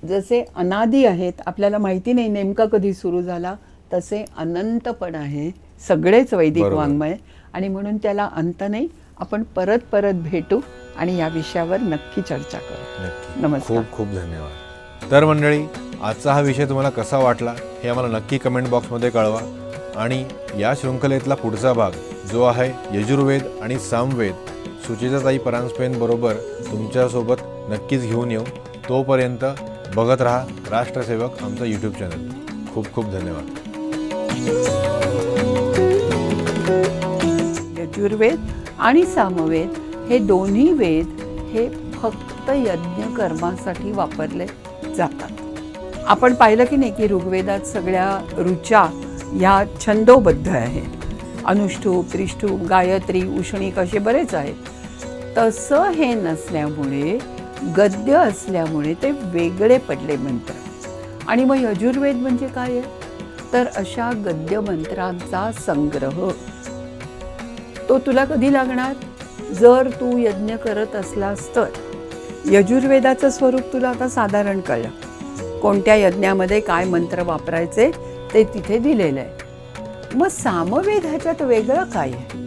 जसे अनादी आहेत, आपल्याला माहिती नाही नेमका कधी सुरू झाला, तसे अनंतपण आहे सगळेच वैदिक वाङ्मय. आणि म्हणून त्याला अंत नाही. आपण परत परत भेटू आणि या विषयावर नक्की चर्चा करू. नक्की. नमस्कार. खूप खूप धन्यवाद. तर मंडळी, आजचा हा विषय तुम्हाला कसा वाटला हे आम्हाला नक्की कमेंट बॉक्समध्ये कळवा. आणि या शृंखलेतला पुढचा भाग जो आहे यजुर्वेद आणि सामवेद, सुचेताताई परांजपेन बरोबर तुमच्यासोबत नक्कीच घेऊन येऊ. तोपर्यंत बघत राहा राष्ट्रसेवक, आमचं यूट्यूब चॅनल. खूप खूप धन्यवाद. यजुर्वेद आणि सामवेद हे दोन्ही वेद हे फक्त यज्ञ कर्मासाठी वापरले जातात. आपण पाहिलं की नाही की ऋग्वेदात सगळ्या ऋचा ह्या छंदोबद्ध आहेत. अनुष्ठूप, त्रिष्ठूप, गायत्री, उष्णिक असे बरेच आहेत. तसं हे नसल्यामुळे, गद्य असल्यामुळे ते वेगळे पडले मंत्र. आणि मग यजुर्वेद म्हणजे काय आहे तर अशा गद्य मंत्रांचा संग्रह. तो तुला कधी लागणार जर तू यज्ञ करत असलास तर. यजुर्वेदाचं स्वरूप तुला आता साधारण कळलं. कोणत्या यज्ञामध्ये काय मंत्र वापरायचे ते तिथे दिलेलं आहे. मग सामवेद ह्याच्यात वेगळं काय आहे?